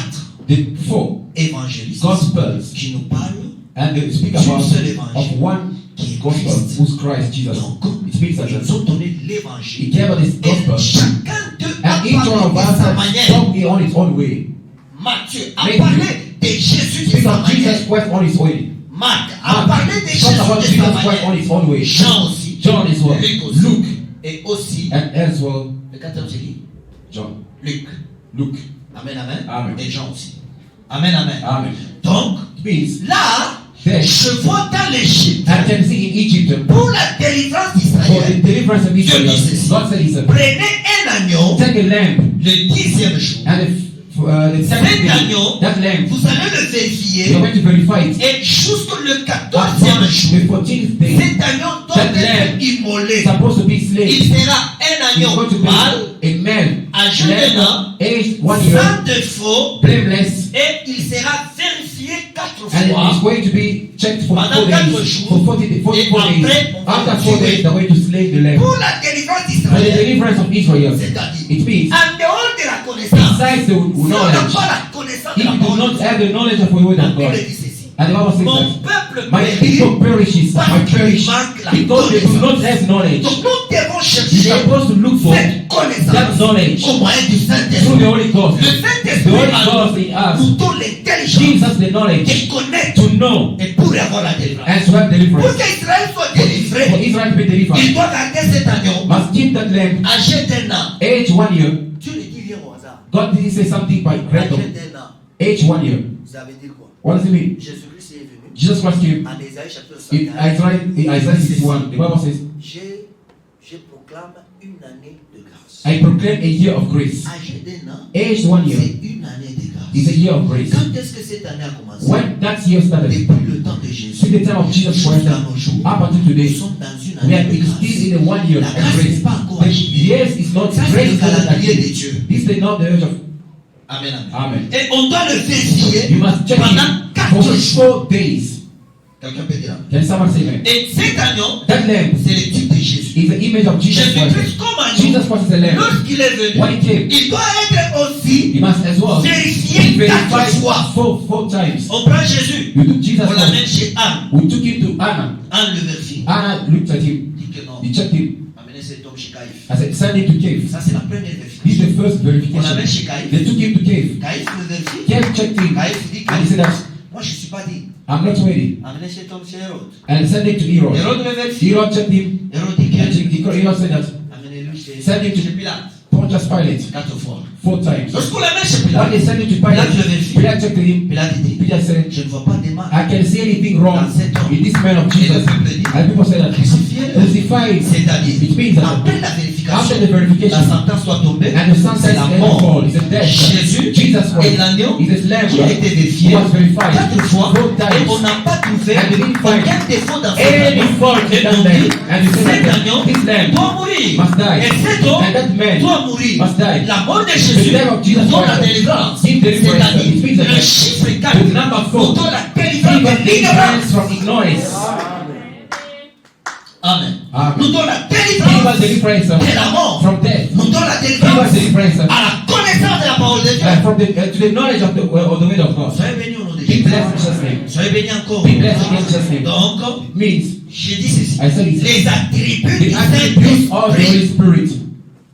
The 4 évangélistes Gospels, qui nous parlent and they speak d'une about seule évangile of one qui est gospel, Christ. who's Christ Jesus. Donc, It means that ils nous ont donné l'évangile. he gave us this Et gospel, chacun d'eux a and each one of parlé de us sa has manière. spoken on his own way. Matthieu a Maybe. parlé de Jésus de Speak sa of Jesus manière. Christ on his way. Marc a Mark parlé de Jésus talk about de Jesus sa Christ on manière. his own way. Jean aussi. John as well. Luc aussi. Luke Et aussi, and as well le 14 c'est qui? John. Luc. Luke. Amen, amen. Amen. Et Jean aussi. Amen, amen. Amen. Donc, It means là, that je vois dans l'Égypte, I can see in Egypt pour la délivrance for the d'Israël, deliverance of Israel. Dieu dit ceci. God said he said, prenez un agneau take a lamb le 10e jour. and the Cet second day, agneau, that lamb, vous allez le you're vérifier going to verify it. et jusqu'au le Upon 14e jour, the 14th day, cet agneau doit that être lamb immolé. supposed to be Il slain. sera un He's agneau going to be mâle, a male, âgé d'un an, aged 1 year, sans défaut, blameless, et il sera vérifié 4 and it's fois. going to be checked for Pendant 4 4 days. jours. For 44 Et après, days. on va After tuer. 4 days, they're going to slay the lamb. Pour la délivrance And the d'Israël, deliverance of Israel, c'est-à-dire, it means, en dehors de la connaissance, besides the si on n'a knowledge, pas la connaissance de if la you do parole, not have the knowledge of the word la of Bible God, dit ceci. and the Bible says Mon that, peuple my périt people perishes, parce I qu'il perish, manque la because they do not connaissance. have knowledge. Donc nous devons You're chercher supposed to look for cette connaissance that knowledge au moyen du through the Saint-Esprit. Holy Ghost. Le The Saint-Esprit Holy a Ghost in us nous donne l'intelligence gives us the knowledge de connaître to know et pour avoir la délivrance. and to have Pour deliverance. qu'Israël soit For délivré, Israel to be il delivered, doit garder cet agneau must keep that lamb âgé d'un an. age 1 year. Dieu le dit, viens au hasard. God didn't say something by Âgé random. d'un an. Age 1 year. Ça veut dire quoi? What does it mean? Jésus-Christ est venu. Jesus Christ came En Ésaïe chapitre in 51. Isaiah 61. The Bible says, Je proclame une année de grâce. I proclaim a year of grace. Âgé d'un an, Aged 1 year c'est une année de grâce. is a year of grace. Quand est-ce que cette année a commencé? When that year started, Depuis le temps de Jésus. since the time of Jesus Christ Jusqu'à nos jours, up until nous today, sommes dans une we année are de grâce. still in a 1 year La of grâce grace. n'est pas encore The arrivée. years is not Ça, c'est grace le is not calendrier de achieved. Dieu. This is not the age of Amen, amen. Amen. Et on doit le vérifier You must check pendant it 4 for jours. 4 days. Quelqu'un peut dire. Can someone say amen? Et cet agneau, That lamb c'est le type de Jésus. is the image of Jesus Jésus-Christ Christ. comme agneau, Jesus Christ is a lamb. lorsqu'il est venu, When he came, il doit être aussi he must as well vérifié be 4 verified fois. 4 times. On prend Jésus, You took Jesus on l'amène Christ. chez Anne. We took him to Anna. Anne le vérifie. Anna looked at him. Il dit que non. He checked him. Amenez cet homme chez Caïphe. I said, send him to cave. Ça, c'est la première This vérification. is the first On l'amène verification. chez Caïphe. They took him to cave. Caïphe le vérifie. Cave checked him. Caïphe dit que And he said that, moi, je ne suis pas dit. I'm not ready. Amenez cet homme chez Hérode. And send him to Herod. Hérode le vérifie. Herod checked him. Hérode dit que Herod said that, amenez-le chez send him to Pilate. Pontius Pilate 4 fois. 4 times. Lorsqu'on l'amène chez When Pilate, they sent him to Pilate le Pilate, vérifie. Pilate checked him. Pilate dit, Pilate said, je ne vois pas des marques. I can see anything wrong in this man of Jesus. And people say that, crucified. C'est-à-dire, It means that après la after vérification, the verification, la sentence soit tombée, and the sun c'est says la the mort. fall, is a death. Jésus Jesus est Christ l'agneau is a lamb qui a été who vérifié was verified 4 fois 4 et times. on n'a pas trouvé And they didn't find aucun défaut dans cet any agneau. fault in Et that on lamb. dit, And you say cet that agneau this lamb doit mourir. must die. Et cet homme And that man doit mourir. must die. La mort de The Jésus death of Jesus nous donne la Christ délivrance. gives deliverance. C'est-à-dire, It means that le chiffre 4 the number 4 nous donne la give délivrance us de deliverance l'ignorance. from ignorance. Amen. Amen. Nous donne la Give us délivrance deliverance de la mort. from death. Nous donne la Give us délivrance deliverance à la connaissance de la parole de Dieu. from to the knowledge of the word of God. Soyez bénis au nom de Be Jésus. blessed in Jesus' name. Soyez bénis encore. Be blessed in Jesus' name. Donc, Means j'ai dit ceci. I said it. Les attributs The du attributes of the Holy Saint-Esprit. Spirit,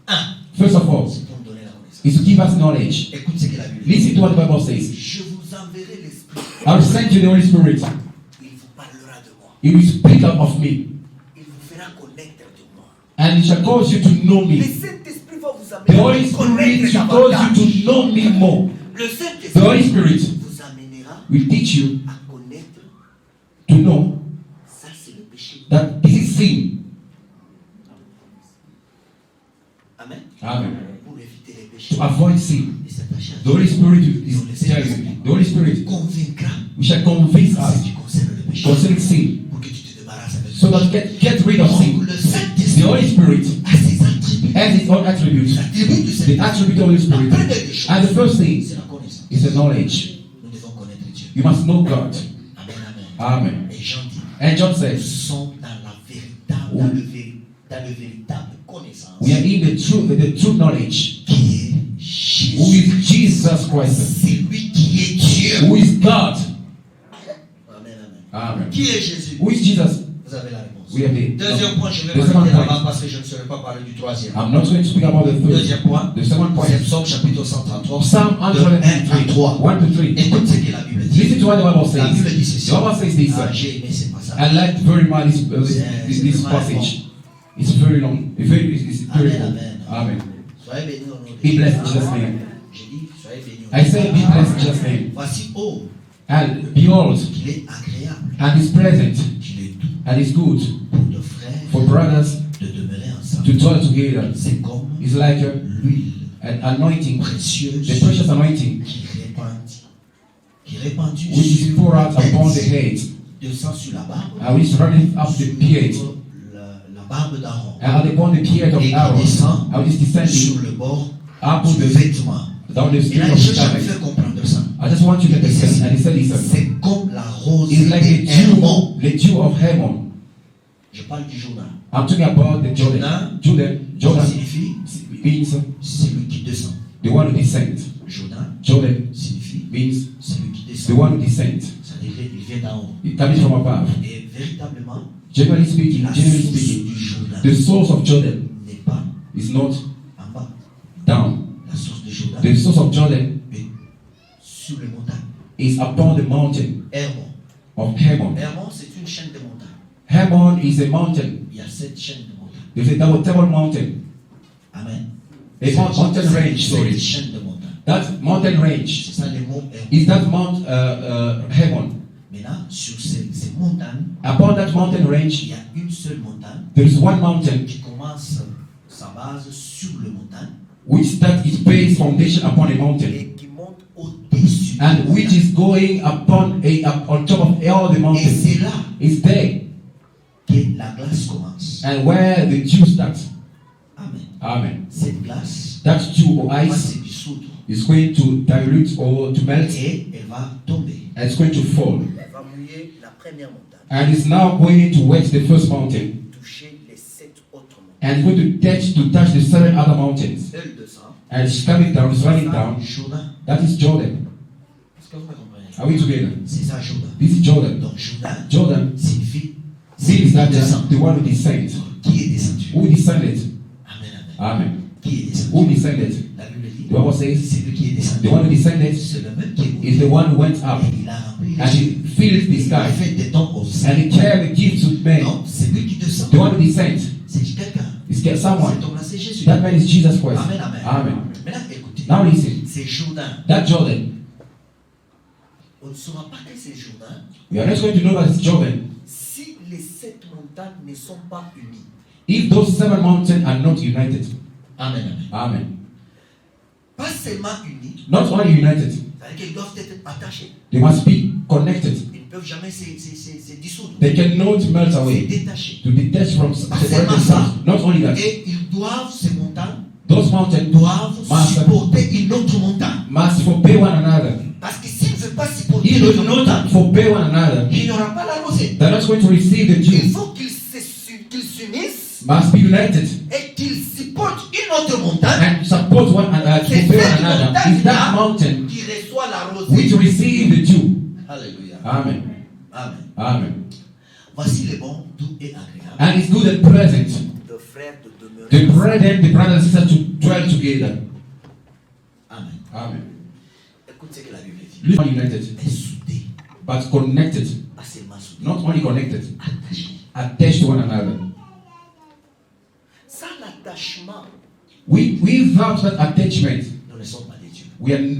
Un, first of all, c'est pour nous donner la connaissance. is to give us knowledge. Écoute ce que la Bible dit. Listen to what the Bible says. Je vous enverrai l'Esprit. I will send you the Holy Spirit. Il vous parlera de moi. He will speak up of me, Il vous fera connaître de moi. and he shall cause you to know Le me. Saint-Esprit va vous The amener Holy à Spirit connaître shall cause davantage. you to know me more. Le The Holy Saint-Esprit Spirit vous amènera will teach you à connaître. to know Ça, c'est le péché. that this is sin. Amen. Amen. Pour éviter les péchés. To avoid sin. Et s'attacher à The Holy Spirit is telling you. The Holy Spirit convaincra we shall convince si us tu concernes le péché. concerning sin, Pour que tu te débarrasses avec so that get rid of Donc, sin. le The Saint-Esprit Holy Spirit a ses attributs. has its own attributes. Les attributs du The Saint-Esprit. attribute of the Holy La Spirit. première des choses, And the first thing c'est la connaissance. is the knowledge. Nous devons connaître Dieu. You must know God. Amen, amen. Amen. Et Jean dit, And John nous says, sommes dans la dans le véritable connaissance. We are in the true knowledge. Qui est Who Jésus. is Jesus Christ? C'est lui qui est Dieu. Who is God? Amen, amen. Amen. Qui est Jésus? Who is Jesus? Vous avez la réponse. We have the Deuxième point, je vais the m'arrêter second là-bas point. parce que je ne saurais pas parler du troisième. I'm not going to speak about the third. Deuxième point, The second point. c'est Psaume chapitre 133. Psalm de 1 à 3. 1 to 3. Écoute ce que la Bible dit. Listen to what the Bible La Bible says. dit ceci. The Bible says this. Ah, j'ai aimé ces passages. I like very much this passage. It's very long. It's very Amen, long. amen. Amen. Soyez bénis au nom de Be blessed in Jésus. Jesus' name. J'ai dit, soyez bénis au I nom de say, be blessed in Jesus' name. Voici, oh, And behold, qu'il est agréable, and is present, qu'il est doux and is good pour de frères for brothers de demeurer ensemble. to dwell together. C'est comme It's like l'huile an anointing, précieuse the precious anointing, qui répandue which is poured out upon the head, descend sur la barbe, and which runneth up the beard, sur la barbe d'Aaron, and upon the beard of et qui Aaron, descend and which is sur descending le bord upon du the vêtement. down the Et string là, of je his cherche à garment. faire comprendre ça. I just want you to listen, and he said, listen. C'est comme la rose It's like de Hermon. the dew of Hermon. Je parle du Jordan. I'm talking about the Jordan. Jordan Jordan signifie means celui qui descend. the one who descends. Jordan Jordan signifie means celui qui the descend. one who descends. Ça veut dire qu'il vient d'en haut. It comes from above. Et véritablement, Generally speaking, la generally source speaking, du Jordan the source of Jordan n'est pas is not en bas. down. La source du Jordan The source of Jordan est sur les montagnes. is upon the mountain Hermon. of Hermon. Hermon, c'est une chaîne de montagnes. Hermon is a mountain. Il y a 7 chaînes de montagnes. There's a double mountain. Amen. A mountain range, C'est sorry. une chaîne de montagnes. That mountain range C'est ça les mots Hermon. is that Mount Hermon. Maintenant, sur ces montagnes, Upon that mountain il range, y a une seule montagne there is one mountain qui commence sa base sur le montagne which start its base foundation upon a mountain, et qui monte au-dessus. and which is going on top of all the Et mountains. c'est là It's there, que la glace commence. and where the dew starts. Amen. Amen. Cette glace That dew or va ice se dissoudre is going to dilute or to melt, et elle va tomber. and it's going to fall, Elle va mouiller la première montagne, and it's now going to wet the first mountain, toucher les 7 autres montagnes. and it's going to touch the 7 other mountains, Elle descend. and it's coming down, it's running down. Jordan. That is Jordan. Est-ce que vous me comprenez? Are we together? C'est ça, Jordan. This is Jordan. Donc, Jordan Jordan signifie means that descend. the one who descends. Qui est descendu? Who descended? Amen, amen. Amen. Qui est descendu? Who descended? La Bible dit, The Bible says c'est lui qui est descendu. the one who descended C'est le même qui est monté. is the one who went up, Et il a rempli and he filled the Il a sky, fait des dons aux and he carried the gifts to men. Non, c'est lui qui descend. The one who descends C'est quelqu'un. is Cet someone. homme-là, c'est Jésus. That man is Jesus Christ. Amen, amen. Amen. Maintenant, écoutez. Now listen. C'est Jourdain. That Jordan, On ne saura pas que c'est Jourdain we are not going to know that it's Jordan si les 7 montagnes ne sont pas unies. if those 7 mountains are not united. Amen, amen. Amen. Pas seulement unis, Not only united, c'est-à-dire qu'ils doivent être attachés. they must be connected. Ils ne peuvent jamais se dissoudre. They cannot melt Se away. détacher. To detach from separate themselves. Not only that, Et ils doivent, ces montagnes, those mountains doivent must supporter une autre montagne. forbear one another. Parce que s'ils ne veulent pas supporter If une they autre do not montagne, forbear one another, il n'y aura pas la rosée. they're not going to receive the Il dew. faut qu'ils s'unissent Must be united et qu'ils supportent une autre montagne and support one another, C'est forbear cette one another. montagne Is that là mountain qui reçoit la which rosée. receive the dew? Alléluia. Amen. Amen. Amen. Voici les bons, doux et agréables. And it's good and pleasant. De frères de demeurer. The brethren, the brothers and sisters to dwell together. Amen. Amen. Écoute ce que la Bible dit. Live united, Mais soudés, but connected. pas seulement soudés, Not only connected, attachés. attached to one another. Sans l'attachement, Without that attachment, nous ne sommes pas des dieux.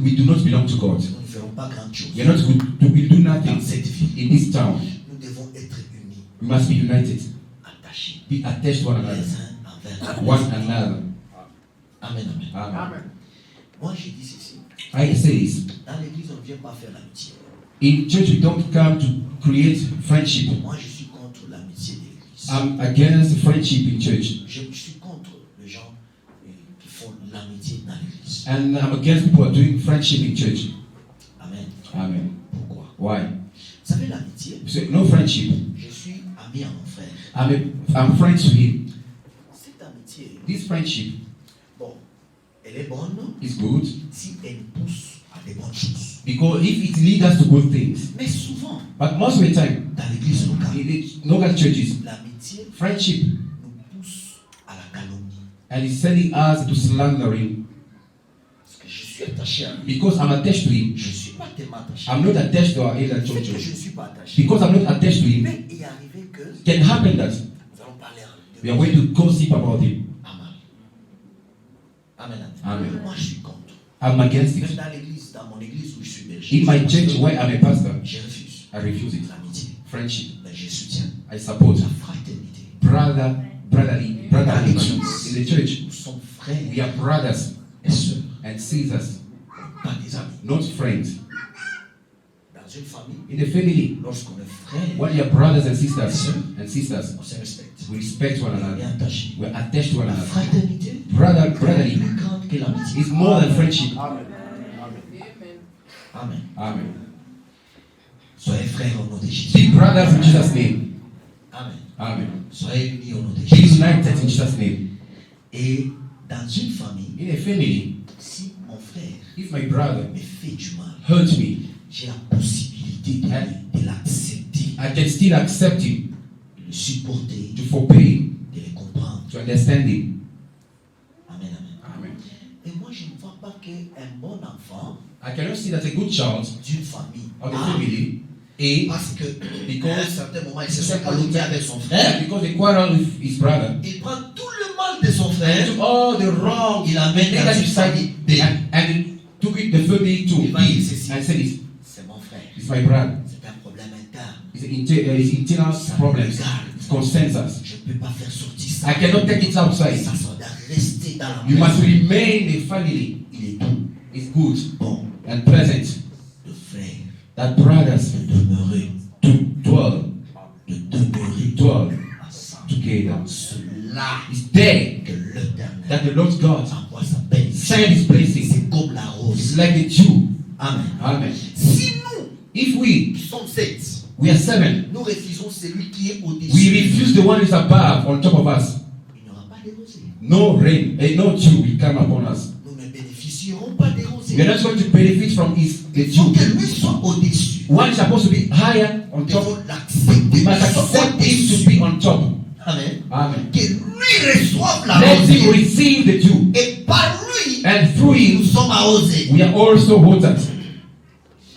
we do not belong to God. Nous ne ferons pas grand chose. We are not good. We do Dans nothing cette vie, in this town. nous devons être unis, We must be united, attachés, be attached to one les another, uns envers one les autres. another. Amen, amen. Amen. Moi, j'ai dit ceci. I say this. Dans l'église, on ne vient pas faire l'amitié. In church, we don't come to create friendship. Moi, je suis contre l'amitié de l'église. I'm against friendship in church, Je suis contre les gens qui font l'amitié dans l'église. and I'm against people who are doing friendship in church. Amen. Amen. Pourquoi? Why? Vous savez, l'amitié, So, no friendship. je suis ami à mon frère. I'm friends to him. Cette amitié, This friendship bon, elle est bonne is good si elle pousse à des bonnes choses. because if it leads us to good things. Mais souvent, But most of the time, dans l'église locale, in the local churches, l'amitié friendship nous pousse à la calomnie. and is sending us to slandering Parce que je suis attaché à lui. because I'm attached to him. Je ne suis pas tellement attaché. I'm not attached to our elder C'est que je churches ne suis pas attaché. because I'm not attached to him. Mais il est arrivé que It can happen that nous allons parler en we are going to gossip about him. Amen. Amen. Amen. Moi, je suis contre. I'm against Même it. dans l'église, dans mon église où je suis belge, In my church where I'm a pastor, je refuse I refuse it. l'amitié. Friendship, Mais je soutiens I support la fraternité. brotherly in the church. Nous sommes frères We are brothers et sœurs, and sisters, pas des amis. not friends. Dans une famille, In the family, lorsqu'on est frères, when you are brothers and sisters, on se respecte. we respect one On est another. attaché. We are attached to one La another. fraternité est Brotherly plus grande que l'amitié. is more than friendship. Amen. Amen. Soyez frères au nom de Jésus. Be brothers in Jesus' name. Amen. Amen. Soyez unis au nom de Be Jésus. united in Jesus' name. Et dans une famille, In a family, si mon frère if my brother me fait du mal, hurts me, j'ai la possibilité de l'accepter, I can still accept him, de le supporter, to forgive him, de le comprendre. to understand him. Amen, amen. Amen. Et moi, je ne vois pas qu'un bon enfant I cannot see that a good child d'une famille, of the family is parce que Because- à un certain moment, il se sont calomniés avec son frère, because he quarreled with his brother. il prend tout le mal de son And frère, took all the wrong il amène things dans that une he said famille B. and he took it the family to Il va dire B ceci. and said it. C'est mon frère, It's my brother. c'est un problème interne. It's internal problems. It concerns us. Je ne peux pas faire sortir ça. I cannot take it outside. Ça doit rester dans la You maison. must remain a family. Il est doux, It's good bon, and pleasant de frère, that brothers de demeurer, to dwell ensemble. together. Cela It's there que l'Éternel that the Lord God envoie sa bénédiction. sent His blessing. C'est comme la rose. It's like the dew. Amen. Amen. Si nous, If we qui sommes 7, are 7, nous refusons celui qui est we au-dessus, refuse the one who is above, on top of us. il n'y aura pas de rosée. No rain, no dew will come upon us. Nous ne bénéficierons pas des rosées. We are not going to benefit from the Il faut dew. que lui soit au-dessus. One is supposed to be higher on Il top. faut l'accepter. We must qu'il soit accept him to au-dessus. be on top. Amen. Amen. Que lui reçoive la Let him rosée. receive the dew. Et par lui, And through nous him, sommes arrosés. we are also watered.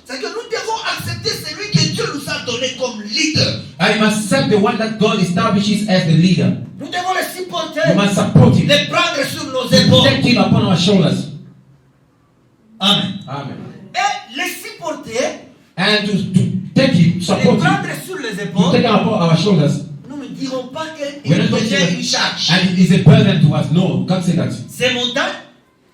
C'est que nous devons accepter celui que Dieu nous a donné comme leader. I must accept the one that God establishes as the leader. Nous devons le supporter, We must support him. les prendre sur nos épaules. Protect him upon our shoulders. Amen. Amen. Et les supporter, And to take him, les support him, prendre sur les to épaules, take him upon our shoulders. nous ne dirons pas qu'il We're not going to devient say une charge. that, and it is a burden to us. No, we can't say that. Ces montagnes,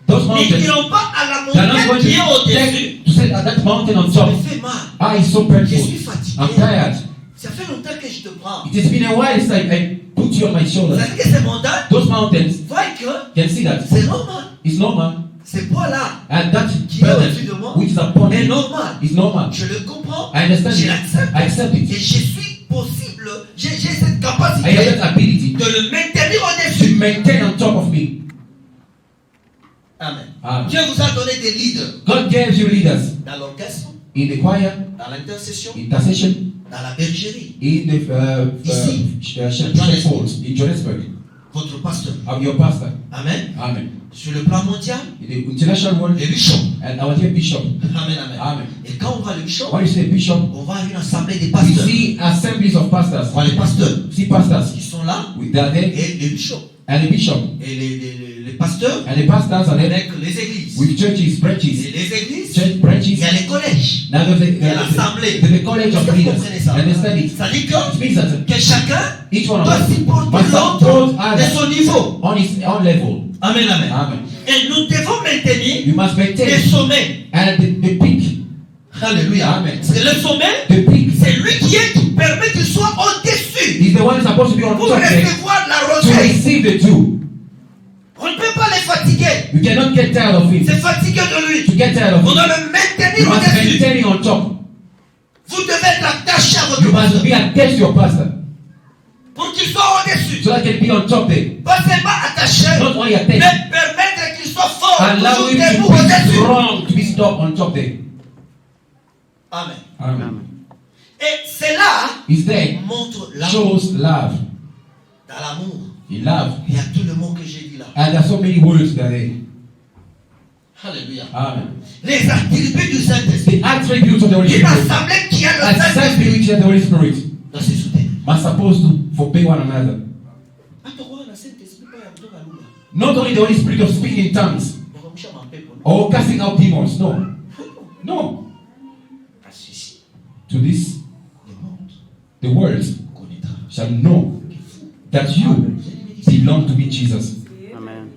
Those ils mountains, n'iront pas à la they are not montagne going qui est to au-dessus. take to say that mountain on Ça top. me fait mal. Ah, it's so Je suis painful. fatigué. I'm tired. Ça fait longtemps que je te prends. It has been a while since I put you on my shoulders. C'est-à-dire que ces montagnes, Those mountains, voient que can see that. c'est normal. It's normal. Ce poids-là, And that qui est au-dessus burden de moi, which is upon est me normal. is normal. Je le comprends. I understand Je it. l'accepte. I accept Et it. je suis possible. J'ai cette I capacité have that ability de le maintenir to au-dessus. maintain on top of me. Amen. Amen. Dieu vous a donné des leaders God gave you leaders dans l'orchestre, in the choir, dans l'intercession, intercession, dans la bergerie. in the shepherd fold in Johannesburg. Votre pasteur. I'm your pastor. Amen. Amen. Sur le plan mondial, In the international world, le bishop. and our dear bishop. Amen, amen. Amen. Et quand on va le bishop, When you say bishop, on va à une assemblée des we pasteurs. see assemblies of pastors. On voit les pasteurs See pastors. qui sont là They are there, et les bishops. and the bishop, Et les pasteurs and the pastors are there avec les églises. with churches, Et branches, les églises, church il branches. y a les collèges. Now there's Il y a l'assemblée. the college Est-ce of que vous leaders. comprenez ça? Understand it? Ça dit It means that que chacun each one of doit us supporter must l'autre support de others son niveau. on his own level. Amen, amen. Amen. Et nous devons maintenir You must les maintain sommets. and the peak. Alléluia. Amen. Parce que le sommet, The peak c'est lui qui permet qu'il soit au-dessus is the one who's supposed to be on pour top there recevoir la to rosée. receive the dew. On ne peut pas les fatiguer. You cannot get tired of him. C'est fatigué de lui. To get tired of On him, doit le you maintenir must au-dessus. maintain him on top. Vous devez être attaché à votre You must pasteur be attached to your pastor pour qu'il qu'il soit au-dessus. so that he can be on top there. Pas seulement attaché, Not only mais attached, permettre qu'il soit fort. allow Toujours him debout to be au-dessus. strong, to be stopped on top there. Amen. Amen. Et cela He's there, montre l'amour. shows love. Dans l'amour, He love. il y a tout le mot que j'ai dit là. And there are so many words that are there. Alléluia. Amen. Les attributs du Saint-Esprit. The attributes of the Holy Une Spirit. assemblée qui a le As Saint-Esprit Saint Spirit and the Holy Spirit doit se soutenir. are supposed to obey one another. Not only the Holy Spirit of speaking in tongues or casting out demons. No. No. To this, the world shall know that you belong to me, Jesus. Amen.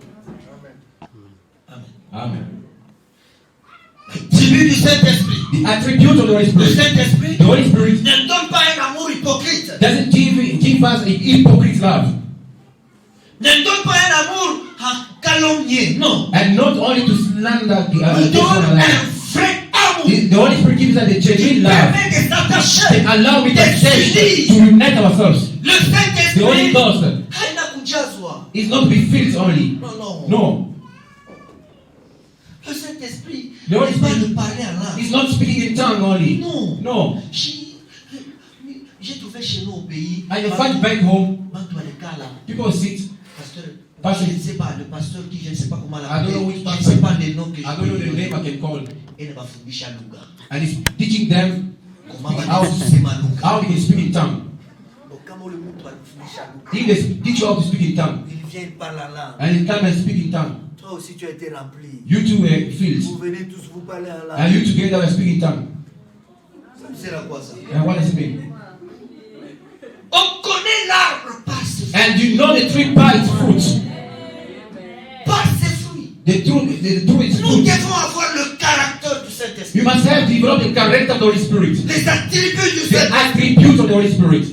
Amen. Attribut du Saint-Esprit. The attribute of the Holy Le Spirit. Saint-Esprit The Holy Spirit ne donne pas un amour hypocrite. doesn't give us a hypocrite love. Ne donne pas un amour à calomnier. Non. And not only to slander the Il against one donne another. un vrai amour. The Holy Spirit gives us a Qui genuine love. permet de s'attacher. They allow me to D'être attach, unis. to unite ourselves. Le The Holy Saint-Esprit Ghost haina kujazwa. is not to be filled only. Non, non. No. Le Saint-Esprit The Holy n'est pas Spirit de parler en langue. is not speaking in tongue only. Non. No. J'ai trouvé chez nous au pays. And you find back home, Bantu à l'écart là. people sit. Pasteur, je ne sais pas, le pasteur qui je ne sais pas comment I don't know which je ne pastor. sais pas les noms que I don't know the name I can call. Et ne bafundisha lugha. And he's teaching them Comment how kusema lugha. how they can speak in tongue. Donc kama ule mtu alifundisha lugha. If they teach you how to speak in tongue, Il vient, il parle en langue. and he come and speak in tongue, Toi aussi tu as été rempli. you two were filled. Vous venez tous vous parler en And langue. you together were speaking in tongue. Ça sert à quoi ça? And what does it mean? On connaît l'arbre par ses fruits. And you know the tree by its fruit. Par ses fruits. The true is Nous fruit. devons avoir le caractère du Saint-Esprit. You must have developed the character of the Holy Spirit. Les attributs du The Saint-Esprit. attributes of the Holy Spirit.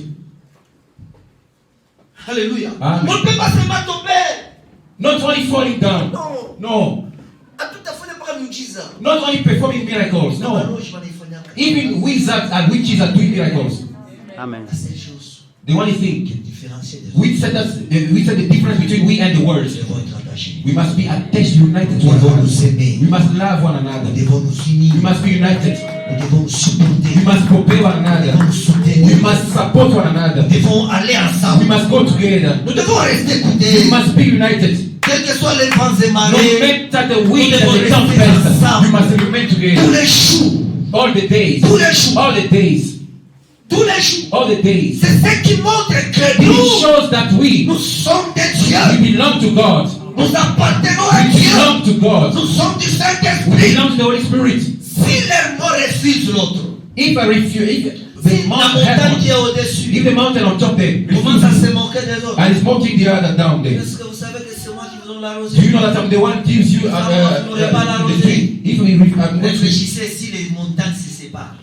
Alléluia. Amen. On ne peut pas seulement tomber. Not only falling down. Non. No. À tout à fait pas miujiza. Not only performing miracles. No. Even wizards and witches are doing miracles. Amen. La seule chose The only thing qui différencie des autres, which set the difference between we and the world. nous devons être attachés. We must be attached, united to Nous one devons another. nous aimer. We must love one Nous another. devons nous unir. We must be united. Nous devons nous supporter. We must obey one Nous another. devons nous soutenir. We must support one another. Nous devons aller We ensemble. must go together. Nous devons rester We coudés. must be united. Quels que soient les vents et No marées, matter the wind and devons the rester tempest, ensemble. we must remain tous together. les jours, All the days. tous les jours, All the days. tous les jours. All the days. C'est ce qui montre que It nous shows that nous sommes des dieux. we belong to God. Nous appartenons à We Dieu. belong to God. Nous sommes du We Saint-Esprit. belong to the Holy Spirit. Si l'un mort refuse l'autre, If I refuse, if si the la mountain, montagne qui est au-dessus if the mountain on top there commence à se moquer des autres, and is mocking the other down there, est-ce que vous savez que c'est moi qui vous donne la do rosée? you know that I'm the one who gives you the tree? If Réfléchissez si les montagnes se séparent.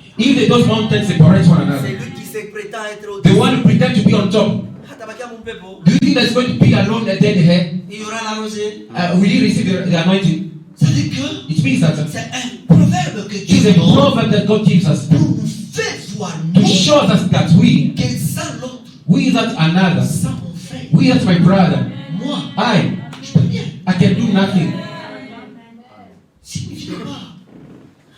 those mountains separate one C'est another, lui qui se prétend être the au-dessus. one who pretend to be on top, Atabakia mon peuple, do you think that's going to be alone and then here? il y aura la rosée. Will he receive the anointing? C'est-à-dire que It means that c'est un proverbe que it's Dieu a donne proverb that God gives us pour nous faire voir to nous show us that we sans l'autre, that another, sans mon frère, we that my brother, moi, I je peux rien. can do nothing. S'il ne vient pas,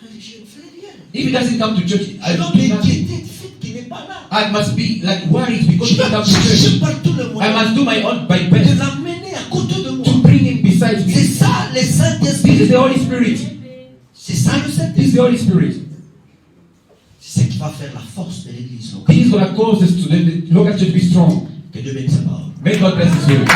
je ne ferai rien. If he doesn't come to church, I Je don't dois do nothing. m'inquiéter du fait qu'il n'est pas là. I must be like worried because Je he doesn't dois come to chercher church. par tout le monde I must do my own my de best l'amener à côté de moi. to bring him beside C'est me. ça le This Saint-Esprit. is the Holy Spirit. C'est ça le This is Saint-Esprit. the Holy Spirit. C'est ce qui va faire la force de l'Église. He is going to cause us to the local church to be strong. Que Dieu bénisse sa parole. May God bless His word.